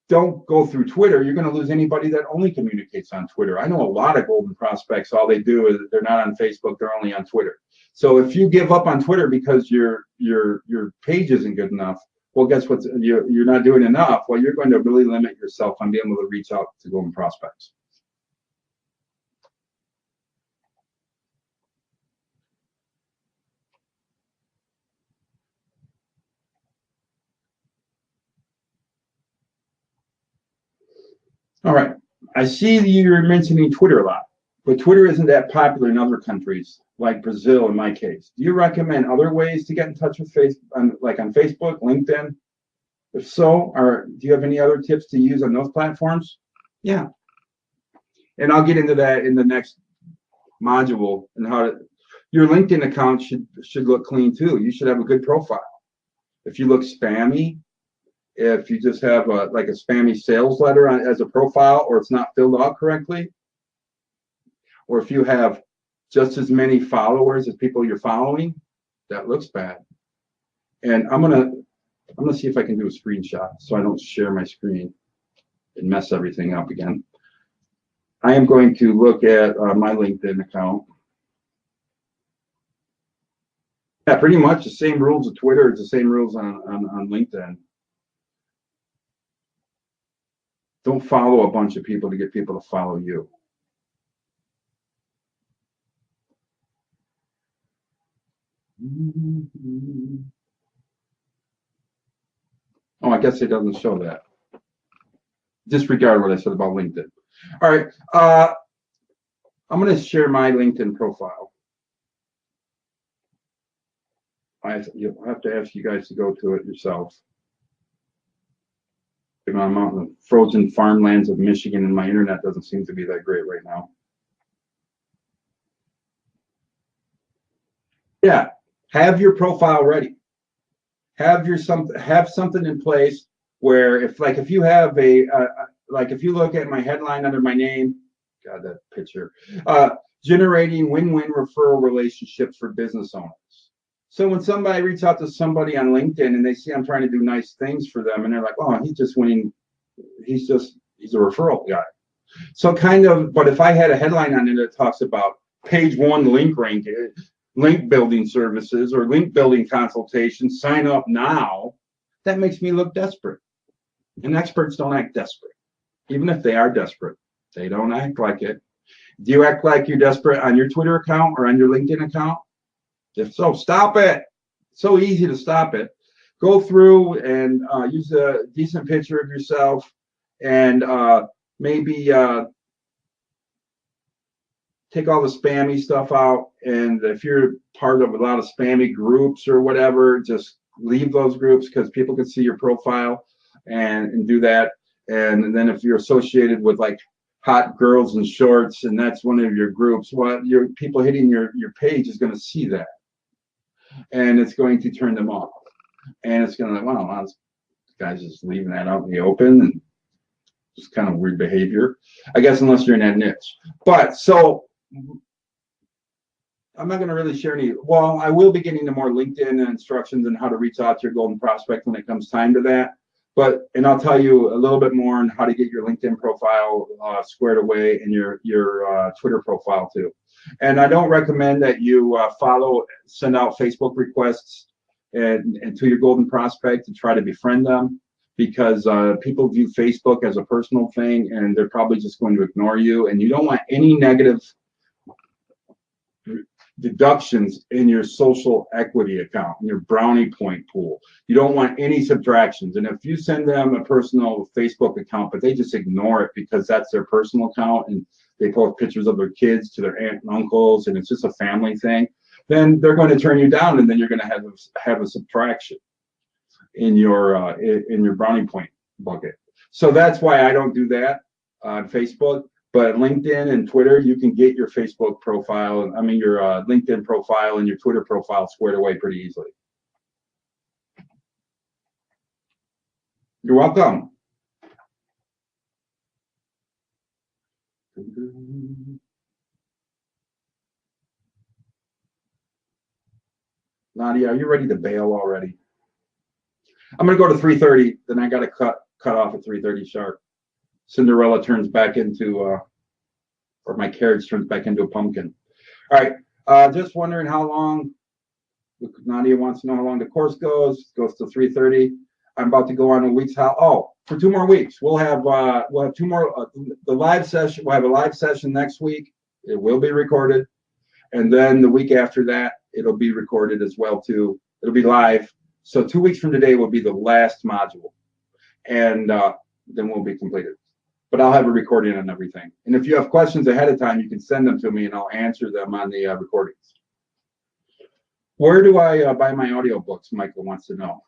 don't go through Twitter, you're going to lose anybody that only communicates on Twitter. I know a lot of golden prospects, all they do is they're not on Facebook, they're only on Twitter. So if you give up on Twitter because your page isn't good enough, well, guess what? You're not doing enough. Well, you're going to really limit yourself on being able to reach out to golden prospects. All right. I see you're mentioning Twitter a lot, but Twitter isn't that popular in other countries, like Brazil in my case. Do you recommend other ways to get in touch with Facebook, like on Facebook, LinkedIn? If so, or do you have any other tips to use on those platforms? Yeah. And I'll get into that in the next module and how to, your LinkedIn account should look clean too. You should have a good profile. If you look spammy, if you just have like a spammy sales letter as a profile, or it's not filled out correctly, or if you have just as many followers as people you're following, that looks bad. And I'm gonna see if I can do a screenshot so I don't share my screen and mess everything up again. I am going to look at my LinkedIn account. Yeah, pretty much the same rules of Twitter. It's the same rules on LinkedIn. Don't follow a bunch of people to get people to follow you. Oh, I guess it doesn't show that. Disregard what I said about LinkedIn. All right, I'm going to share my LinkedIn profile. You'll have to ask you guys to go to it yourself. I'm out in the frozen farmlands of Michigan, and my internet doesn't seem to be that great right now. Yeah, have your profile ready. Have something in place where if you have if you look at my headline under my name, God, that picture, generating win-win referral relationships for business owners. So when somebody reaches out to somebody on LinkedIn and they see I'm trying to do nice things for them, and they're like, oh, he's just winning, he's a referral guy. So but if I had a headline on it that talks about page 1 link building services or link building consultations, sign up now, that makes me look desperate. And experts don't act desperate. Even if they are desperate, they don't act like it. Do you act like you're desperate on your Twitter account or on your LinkedIn account? If so, stop it. It's so easy to stop it. Go through and use a decent picture of yourself, and maybe take all the spammy stuff out. And if you're part of a lot of spammy groups or whatever, just leave those groups because people can see your profile and do that. And then if you're associated with like hot girls in shorts and that's one of your groups, well, your people hitting your page is going to see that. And it's going to turn them off. And it's going to, wow, this guy's just leaving that out in the open and just kind of weird behavior, I guess, unless you're in that niche. But so I'm not going to really share any. Well, I will be getting into more LinkedIn instructions on how to reach out to your golden prospect when it comes time to that. And I'll tell you a little bit more on how to get your LinkedIn profile squared away and your Twitter profile too. And I don't recommend that you send out Facebook requests and to your golden prospect to try to befriend them, because people view Facebook as a personal thing and they're probably just going to ignore you. And you don't want any negative deductions in your social equity account, in your brownie point pool. You don't want any subtractions. And if you send them a personal Facebook account, but they just ignore it because that's their personal account and they post pictures of their kids to their aunt and uncles and it's just a family thing, then they're going to turn you down and then you're going to have a subtraction in your brownie point bucket. So that's why I don't do that on Facebook. But LinkedIn and Twitter, you can get your Facebook profile, your LinkedIn profile and your Twitter profile squared away pretty easily. You're welcome. Nadia, are you ready to bail already? I'm going to go to 3:30, then I got to cut off at 3:30 sharp. Cinderella turns back into, or my carriage turns back into a pumpkin. All right, just wondering how long, Nadia wants to know how long the course goes. It goes to 3:30. I'm about to go on a week's for 2 more weeks. We'll have 2 more, the live session, we'll have a live session next week. It will be recorded. And then the week after that, it'll be recorded as well too. It'll be live. So 2 weeks from today will be the last module. And then we'll be completed. But I'll have a recording on everything. And if you have questions ahead of time, you can send them to me and I'll answer them on the recordings. Where do I buy my audiobooks? Michael wants to know.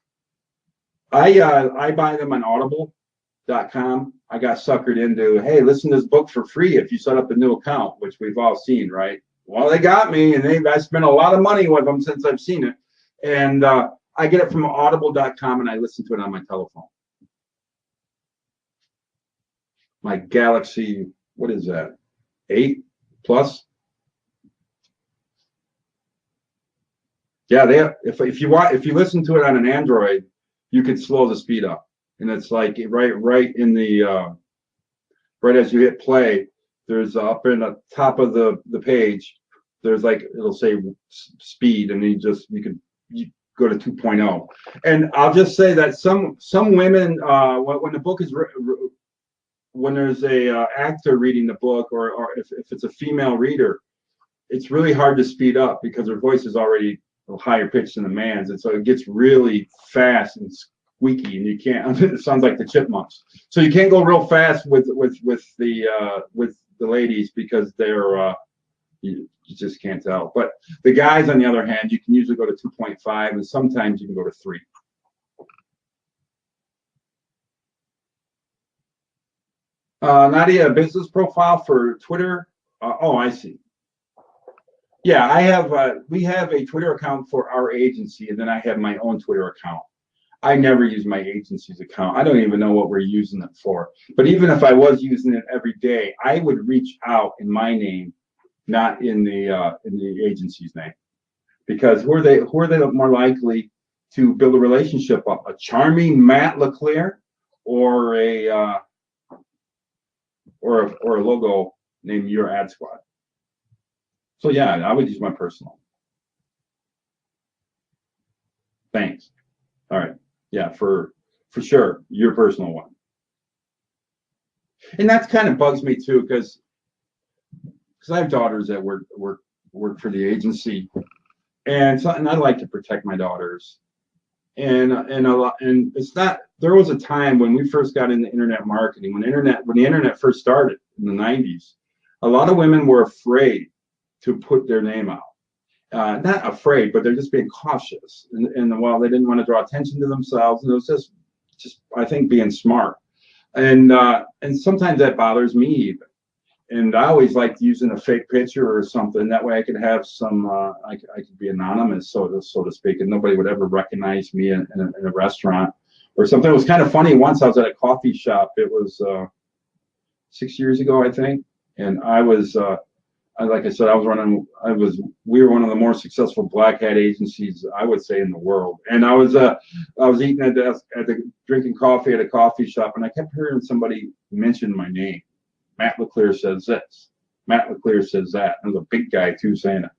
I buy them on audible.com. I got suckered into, hey, listen to this book for free if you set up a new account, which we've all seen, right? Well, they got me, and I spent a lot of money with them since I've seen it. And I get it from audible.com, and I listen to it on my telephone. My Galaxy, what is that? 8 Plus? Yeah, if you listen to it on an Android, you can slow the speed up, and it's like right in the right as you hit play. There's up in the top of the page. There's like it'll say speed, and you go to 2.0. And I'll just say that some women when the book is when there's a actor reading the book, or if it's a female reader, it's really hard to speed up because her voice is already higher pitched than the man's, and so it gets really fast and squeaky, and you can't. It sounds like the Chipmunks. So you can't go real fast with the ladies because they're you just can't tell. But the guys, on the other hand, you can usually go to 2.5, and sometimes you can go to 3. Nadia, a business profile for Twitter. Oh, I see. Yeah, I have. We have a Twitter account for our agency, and then I have my own Twitter account. I never use my agency's account. I don't even know what we're using it for. But even if I was using it every day, I would reach out in my name, not in the agency's name, because who are they more likely to build a relationship up? A charming Matt LeClaire, or a logo named Your Ad Squad. So yeah, I would use my personal. Thanks. All right. Yeah, for sure, your personal one. And that kind of bugs me too, because I have daughters that work for the agency, and I like to protect my daughters. And it's not. There was a time when we first got into internet marketing, when the internet first started in the 90s. A lot of women were afraid to put their name out. Not afraid, but they're just being cautious. And while they didn't want to draw attention to themselves, and it was just I think being smart. And sometimes that bothers me even. And I always liked using a fake picture or something. That way I could have some, I could be anonymous, so to speak, and nobody would ever recognize me in a restaurant or something. It was kind of funny. Once I was at a coffee shop. It was 6 years ago, I think. And I was, like I said, we were one of the more successful black hat agencies, I would say, in the world. And I was eating drinking coffee at a coffee shop, and I kept hearing somebody mention my name. Matt LeClaire says this. Matt LeClaire says that. There's a big guy too saying it.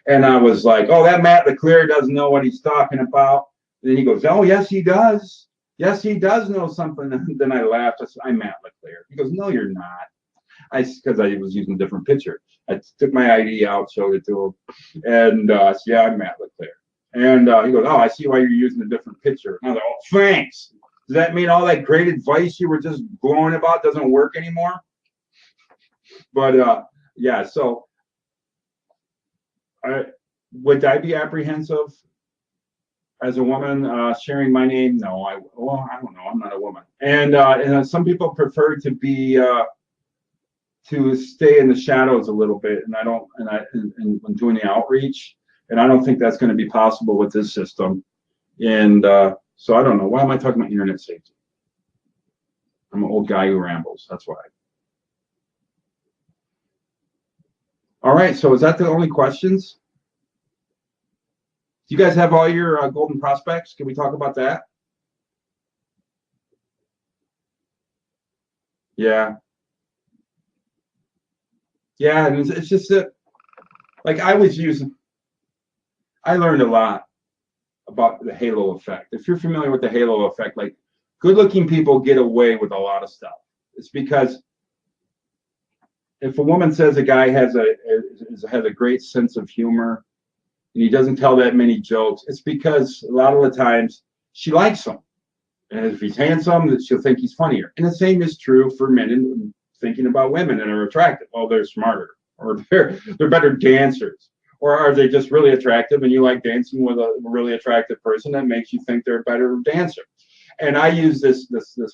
And I was like, oh, that Matt LeClaire doesn't know what he's talking about. And then he goes, oh, yes, he does. Yes, he does know something. And then I laughed. I said, I'm Matt LeClaire. He goes, no, you're not. Because I was using a different picture. I took my ID out, showed it to him. And I said, yeah, I'm Matt LeClaire. And he goes, oh, I see why you're using a different picture. And I was like, oh, thanks. Does that mean all that great advice you were just blowing about doesn't work anymore? But yeah, so would I be apprehensive as a woman sharing my name? No, I don't know. I'm not a woman. And some people prefer to be to stay in the shadows a little bit, and when doing the outreach, and I don't think that's going to be possible with this system. And so I don't know. Why am I talking about internet safety? I'm an old guy who rambles. That's why. All right, so is that the only questions? Do you guys have all your golden prospects? Can we talk about that? Yeah. Yeah, and it's just that, like I learned a lot about the halo effect. If you're familiar with the halo effect, like good-looking people get away with a lot of stuff. It's because if a woman says a guy has a great sense of humor and he doesn't tell that many jokes, it's because a lot of the times she likes him. And if he's handsome, she'll think he's funnier. And the same is true for men thinking about women that are attractive. Oh, they're smarter, or they're better dancers, or are they just really attractive and you like dancing with a really attractive person that makes you think they're a better dancer. And I used this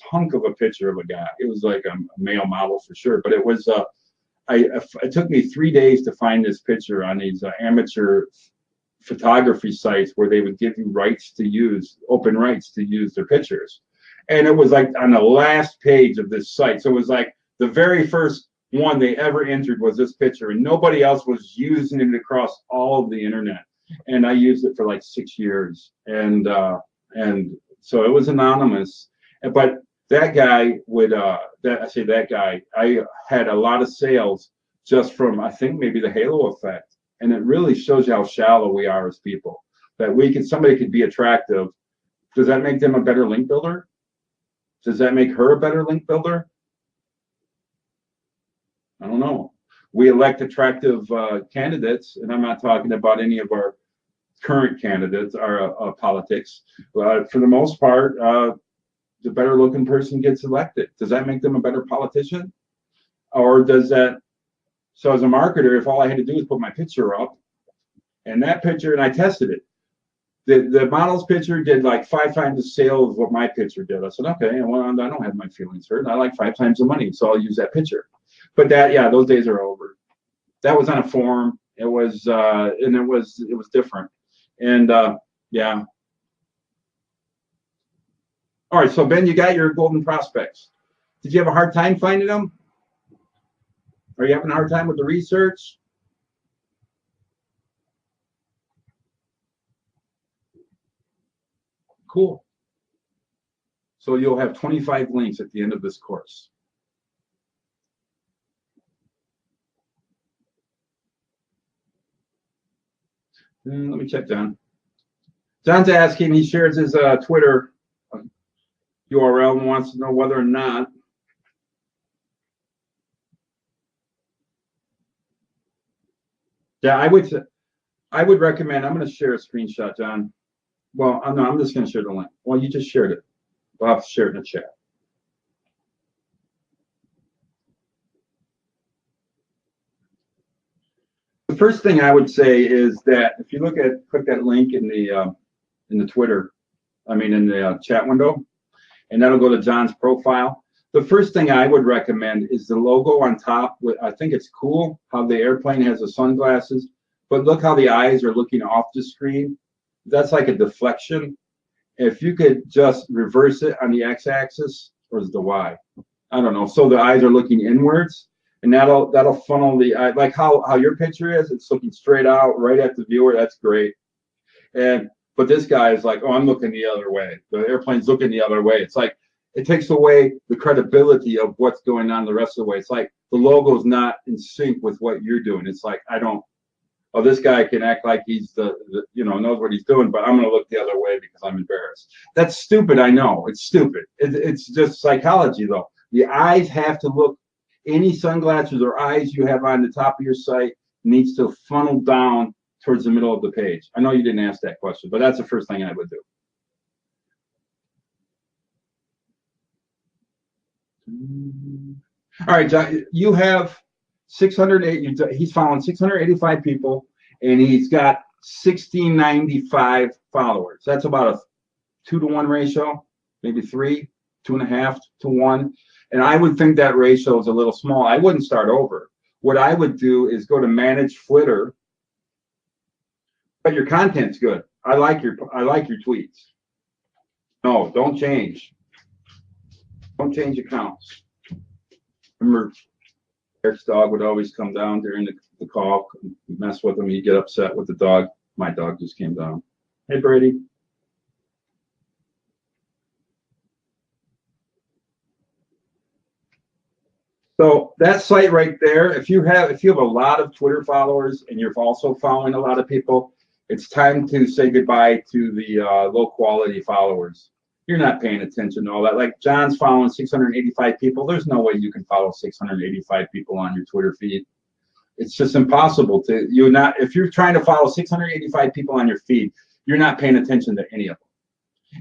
hunk of a picture of a guy. It was like a male model for sure, but it was it took me 3 days to find this picture on these amateur photography sites where they would give you open rights to use their pictures. And it was like on the last page of this site. So it was like the very first one they ever entered was this picture, and nobody else was using it across all of the internet. And I used it for like 6 years. And so it was anonymous. But that guy I had a lot of sales just from, I think, maybe the halo effect. And it really shows you how shallow we are as people. That somebody could be attractive. Does that make them a better link builder? Does that make her a better link builder? I don't know. We elect attractive candidates, and I'm not talking about any of our current candidates, our politics. For the most part, the better looking person gets elected. Does that make them a better politician? Or does that? So as a marketer, if all I had to do was put my picture up, and that picture, and I tested it, the model's picture did like 5 times the sales of what my picture did. I said, okay, well, I don't have my feelings hurt. I like 5 times the money, so I'll use that picture. But those days are over. That was on a forum. It was, and it was different. And yeah. All right, so Ben, you got your golden prospects. Did you have a hard time finding them? Are you having a hard time with the research? Cool. So you'll have 25 links at the end of this course. And let me check John. John's asking, he shares his Twitter URL and wants to know whether or not I would recommend, I'm going to share a screenshot, John. Well, no, I'm just going to share the link. Well, you just shared it. We'll have to share it in the chat. The first thing I would say is that if you click that link in the Twitter, in the chat window, and that'll go to John's profile. The first thing I would recommend is the logo on top. I think it's cool how the airplane has the sunglasses, but look how the eyes are looking off the screen. That's like a deflection. If you could just reverse it on the x-axis, or is it the y? I don't know. So the eyes are looking inwards, and that'll funnel the eye, like how your picture is. It's looking straight out, right at the viewer. That's great. But this guy is like, oh, I'm looking the other way. The airplane's looking the other way. It's like it takes away the credibility of what's going on the rest of the way. It's like the logo's not in sync with what you're doing. It's like this guy can act like he's knows what he's doing, but I'm going to look the other way because I'm embarrassed. That's stupid. I know it's stupid. It's just psychology, though. The eyes have to look. Any sunglasses or eyes you have on the top of your site needs to funnel down towards the middle of the page. I know you didn't ask that question, but that's the first thing I would do. All right, John, you have 608. He's following 685 people, and he's got 1695 followers. That's about a 2-to-1 ratio, maybe 3, 2.5 to 1. And I would think that ratio is a little small. I wouldn't start over. What I would do is go to Manage Flitter. But your content's good. I like your tweets. No, don't change. Don't change accounts. Remember, Eric's dog would always come down during the call, mess with him. He'd get upset with the dog. My dog just came down. Hey, Brady. So that site right there, if you have a lot of Twitter followers and you're also following a lot of people, it's time to say goodbye to the low quality followers. You're not paying attention to all that. Like John's following 685 people. There's no way you can follow 685 people on your Twitter feed. It's just impossible to. If you're trying to follow 685 people on your feed, you're not paying attention to any of them.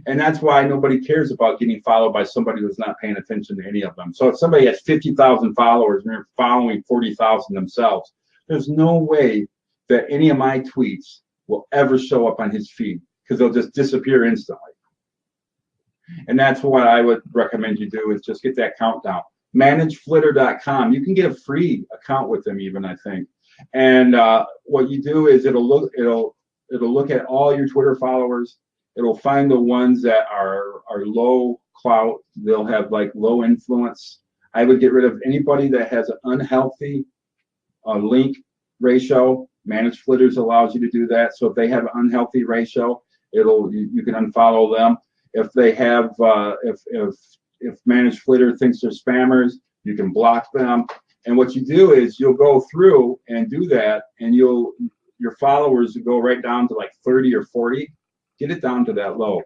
And that's why nobody cares about getting followed by somebody who's not paying attention to any of them. So if somebody has 50,000 followers and they're following 40,000 themselves, there's no way that any of my tweets will ever show up on his feed because they'll just disappear instantly. And that's what I would recommend you do is just get that countdown. ManageFlitter.com. You can get a free account with them even, I think. And what you do is it'll look at all your Twitter followers. It'll find the ones that are low clout. They'll have like low influence. I would get rid of anybody that has an unhealthy link ratio. Manage Flitters allows you to do that. So if they have an unhealthy ratio, you can unfollow them. If they have if Manage Flitter thinks they're spammers, you can block them. And what you do is you'll go through and do that, and your followers will go right down to like 30 or 40. Get it down to that low,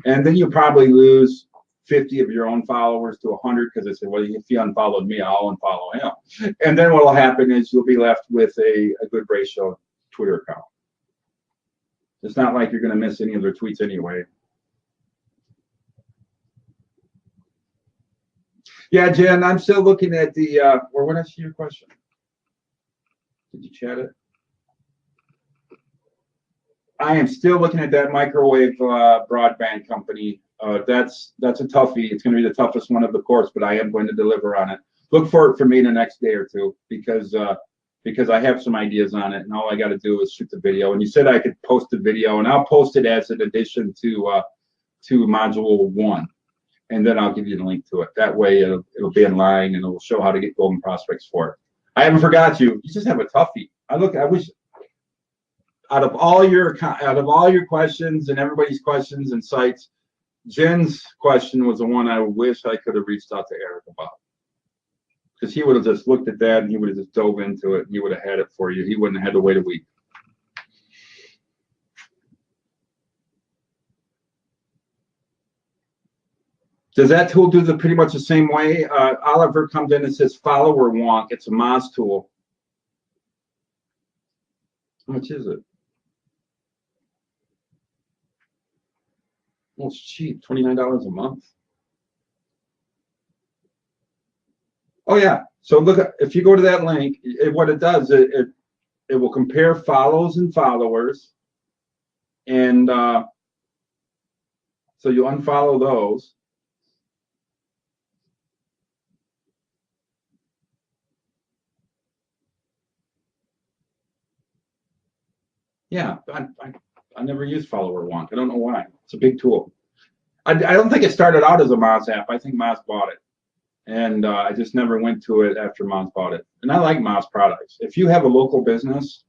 and then you'll probably lose 50 of your own followers to 100 because they say, well, if he unfollowed me, I'll unfollow him. And then what will happen is you'll be left with a good ratio Twitter account. It's not like you're going to miss any of their tweets anyway. Yeah, Jen, I'm still looking at the, or when I see your question. Did you chat it? I am still looking at that microwave broadband company. That's a toughie. It's going to be the toughest one of the course, but I am going to deliver on it. Look for it for me in the next day or two because I have some ideas on it, and all I got to do is shoot the video. And you said I could post the video, and I'll post it as an addition to module 1, and then I'll give you the link to it. That way, it'll be in line, and it'll show how to get golden prospects for it. I haven't forgot you. You just have a toughie. I wish. Out of all your questions and everybody's questions and sites, Jen's question was the one I wish I could have reached out to Eric about, because he would have just looked at that and he would have just dove into it and he would have had it for you. He wouldn't have had to wait a week. Does that tool do pretty much the same way? Oliver comes in and says follower wonk. It's a Moz tool. How much is it? Well, it's cheap, $29 a month. Oh yeah. So look, if you go to that link, what it does, it will compare follows and followers. And so you unfollow those. Yeah, I never used follower wonk. I don't know why. It's a big tool. I don't think it started out as a Moz app. I think Moz bought it. And I just never went to it after Moz bought it. And I like Moz products. If you have a local business,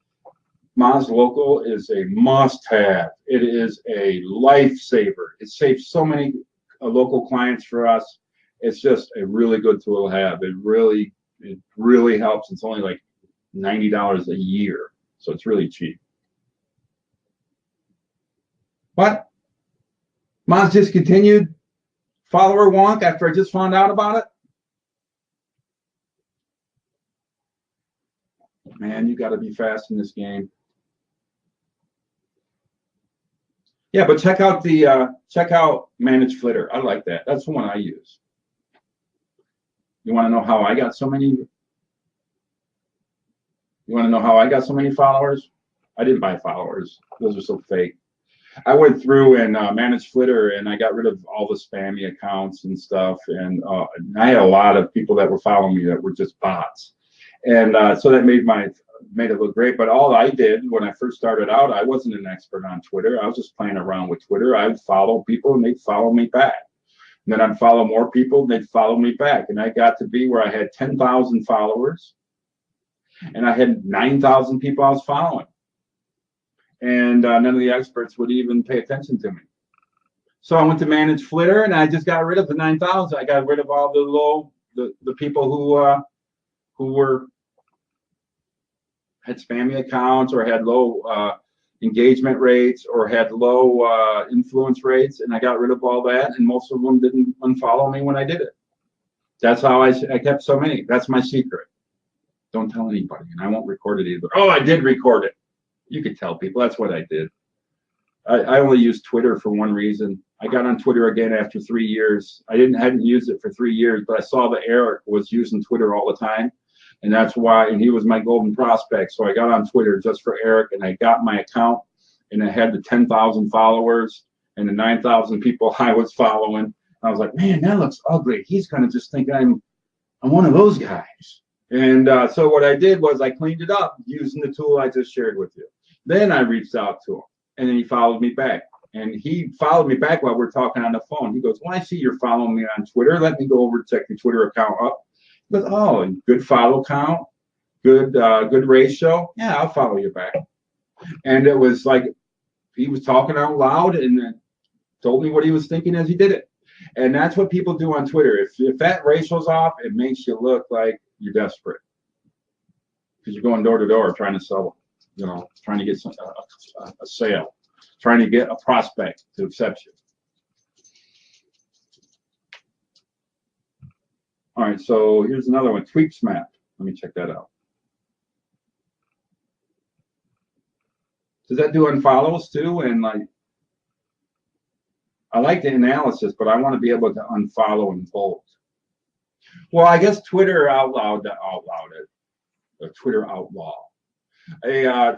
Moz Local is a must-have. It is a lifesaver. It saves so many local clients for us. It's just a really good tool to have. It really helps. It's only like $90 a year, so it's really cheap. What? Moz discontinued follower wonk after I just found out about it? Man, you got to be fast in this game. Yeah, but check out Manage Flitter. I like that. That's the one I use. You want to know how I got so many? You want to know how I got so many followers? I didn't buy followers. Those are so fake. I went through and managed Flitter, and I got rid of all the spammy accounts and stuff. And I had a lot of people that were following me that were just bots, and so that made it look great. But all I did when I first started out, I wasn't an expert on Twitter. I was just playing around with Twitter. I'd follow people, and they'd follow me back. And then I'd follow more people, and they'd follow me back. And I got to be where I had 10,000 followers, and I had 9,000 people I was following. And none of the experts would even pay attention to me. So I went to manage Flitter, and I just got rid of the 9,000. I got rid of all the people who had spammy accounts or had low engagement rates or had low influence rates, and I got rid of all that. And most of them didn't unfollow me when I did it. That's how I kept so many. That's my secret. Don't tell anybody, and I won't record it either. Oh, I did record it. You could tell people. That's what I did. I only used Twitter for one reason. I got on Twitter again after 3 years. I hadn't used it for 3 years, but I saw that Eric was using Twitter all the time, and that's why. And he was my golden prospect. So I got on Twitter just for Eric, and I got my account, and it had the 10,000 followers and the 9,000 people I was following. I was like, man, that looks ugly. He's gonna just think I'm one of those guys. And so what I did was I cleaned it up using the tool I just shared with you. Then I reached out to him, and then he followed me back. And he followed me back while we're talking on the phone. He goes, well, I see you're following me on Twitter. Let me go over and check your Twitter account up. He goes, oh, good follow count, good ratio. Yeah, I'll follow you back. And it was like he was talking out loud and told me what he was thinking as he did it. And that's what people do on Twitter. If that ratio's off, it makes you look like you're desperate because you're going door to door trying to sell, trying to get a sale, trying to get a prospect to accept you. All right, so here's another one, Tweaks Map. Let me check that out. Does that do unfollows too? And I like the analysis, but I want to be able to unfollow and bolt. Well, I guess Twitter outlawed it. The Twitter outlaw.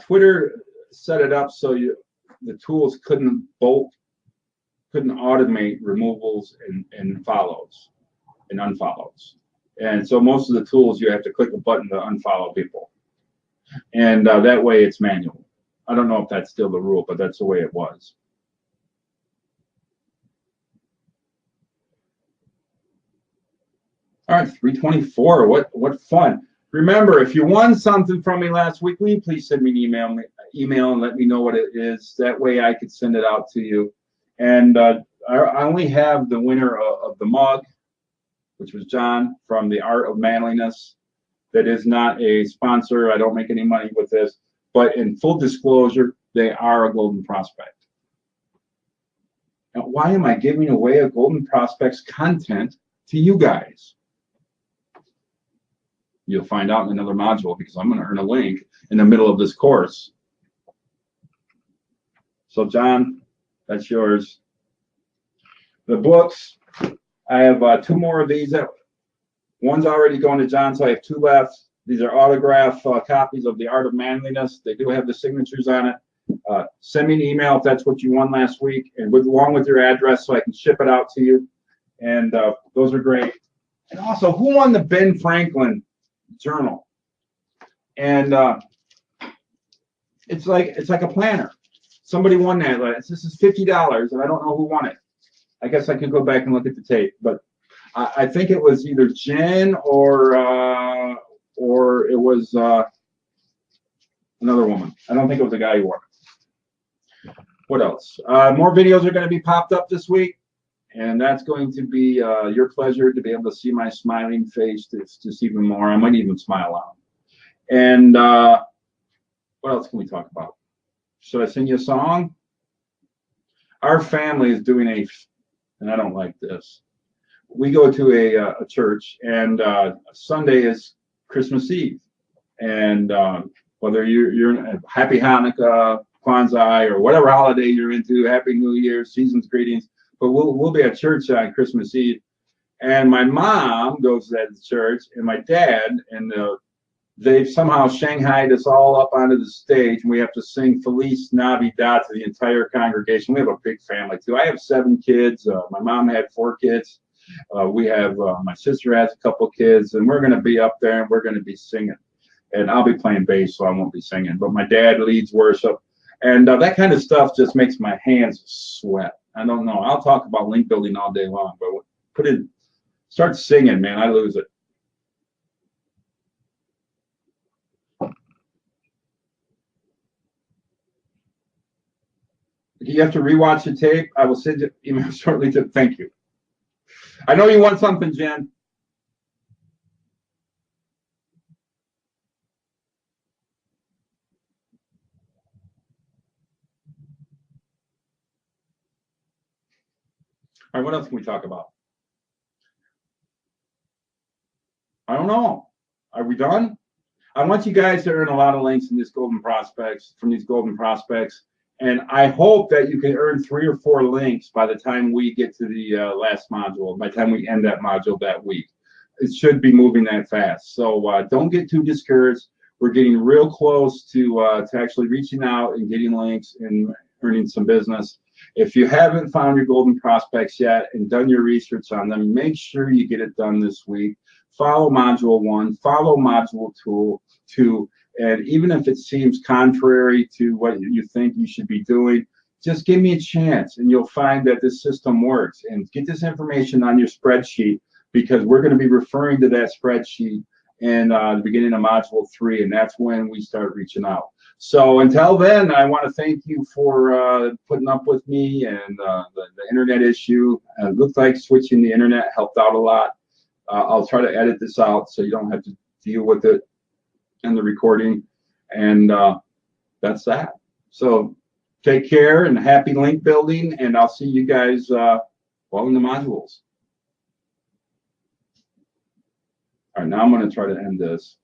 Twitter set it up so the tools couldn't automate removals and follows and unfollows. And so most of the tools you have to click a button to unfollow people. And that way it's manual. I don't know if that's still the rule, but that's the way it was. All right, 324. What fun. Remember, if you won something from me last week, will you please send me an email and let me know what it is. That way I could send it out to you. And I only have the winner of the mug, which was John from The Art of Manliness. That is not a sponsor. I don't make any money with this. But in full disclosure, they are a golden prospect. Now, why am I giving away a golden prospect's content to you guys? You'll find out in another module because I'm going to earn a link in the middle of this course. So, John, that's yours. The books, I have 2 more of these. One's already going to John, so I have 2 left. These are autograph copies of The Art of Manliness. They do have the signatures on it. Send me an email if that's what you won last week, and along with your address so I can ship it out to you. And those are great. And also, who won the Ben Franklin journal? And it's like a planner. Somebody won that. This is $50, and I don't know who won it. I guess I could go back and look at the tape, but I think it was either Jen or it was another woman. I don't think it was a guy who won it. What else? More videos are going to be popped up this week, and that's going to be your pleasure to be able to see my smiling face just even more. I might even smile out. And what else can we talk about? Should I sing you a song? Our family is doing and I don't like this. We go to a church, and Sunday is Christmas Eve. And whether you're in Happy Hanukkah, Kwanzaa, or whatever holiday you're into, Happy New Year, season's greetings. But we'll be at church on Christmas Eve. And my mom goes to that church, and my dad, and they've somehow shanghaied us all up onto the stage, and we have to sing Feliz Navidad to the entire congregation. We have a big family, too. I have 7 kids. My mom had 4 kids. We have, my sister has a couple kids, and we're going to be up there, and we're going to be singing. And I'll be playing bass, so I won't be singing. But my dad leads worship. And that kind of stuff just makes my hands sweat. I don't know. I'll talk about link building all day long, but start singing, man. I lose it. If you have to rewatch the tape, I will send you email shortly to thank you. I know you want something, Jen. All right, what else can we talk about? I don't know. Are we done? I want you guys to earn a lot of links in these golden prospects, and I hope that you can earn 3 or 4 links by the time we get to the last module, by the time we end that module that week. It should be moving that fast. So don't get too discouraged. We're getting real close to actually reaching out and getting links and earning some business. If you haven't found your golden prospects yet and done your research on them, make sure you get it done this week. Follow module 1, follow module 2, and even if it seems contrary to what you think you should be doing, just give me a chance and you'll find that this system works. And get this information on your spreadsheet, because we're going to be referring to that spreadsheet in the beginning of module 3, and that's when we start reaching out. So until then, I want to thank you for putting up with me and the internet issue. It looked like switching the internet helped out a lot. I'll try to edit this out so you don't have to deal with it in the recording. And that's that. So take care and happy link building, and I'll see you guys well in the modules. All right, now I'm going to try to end this.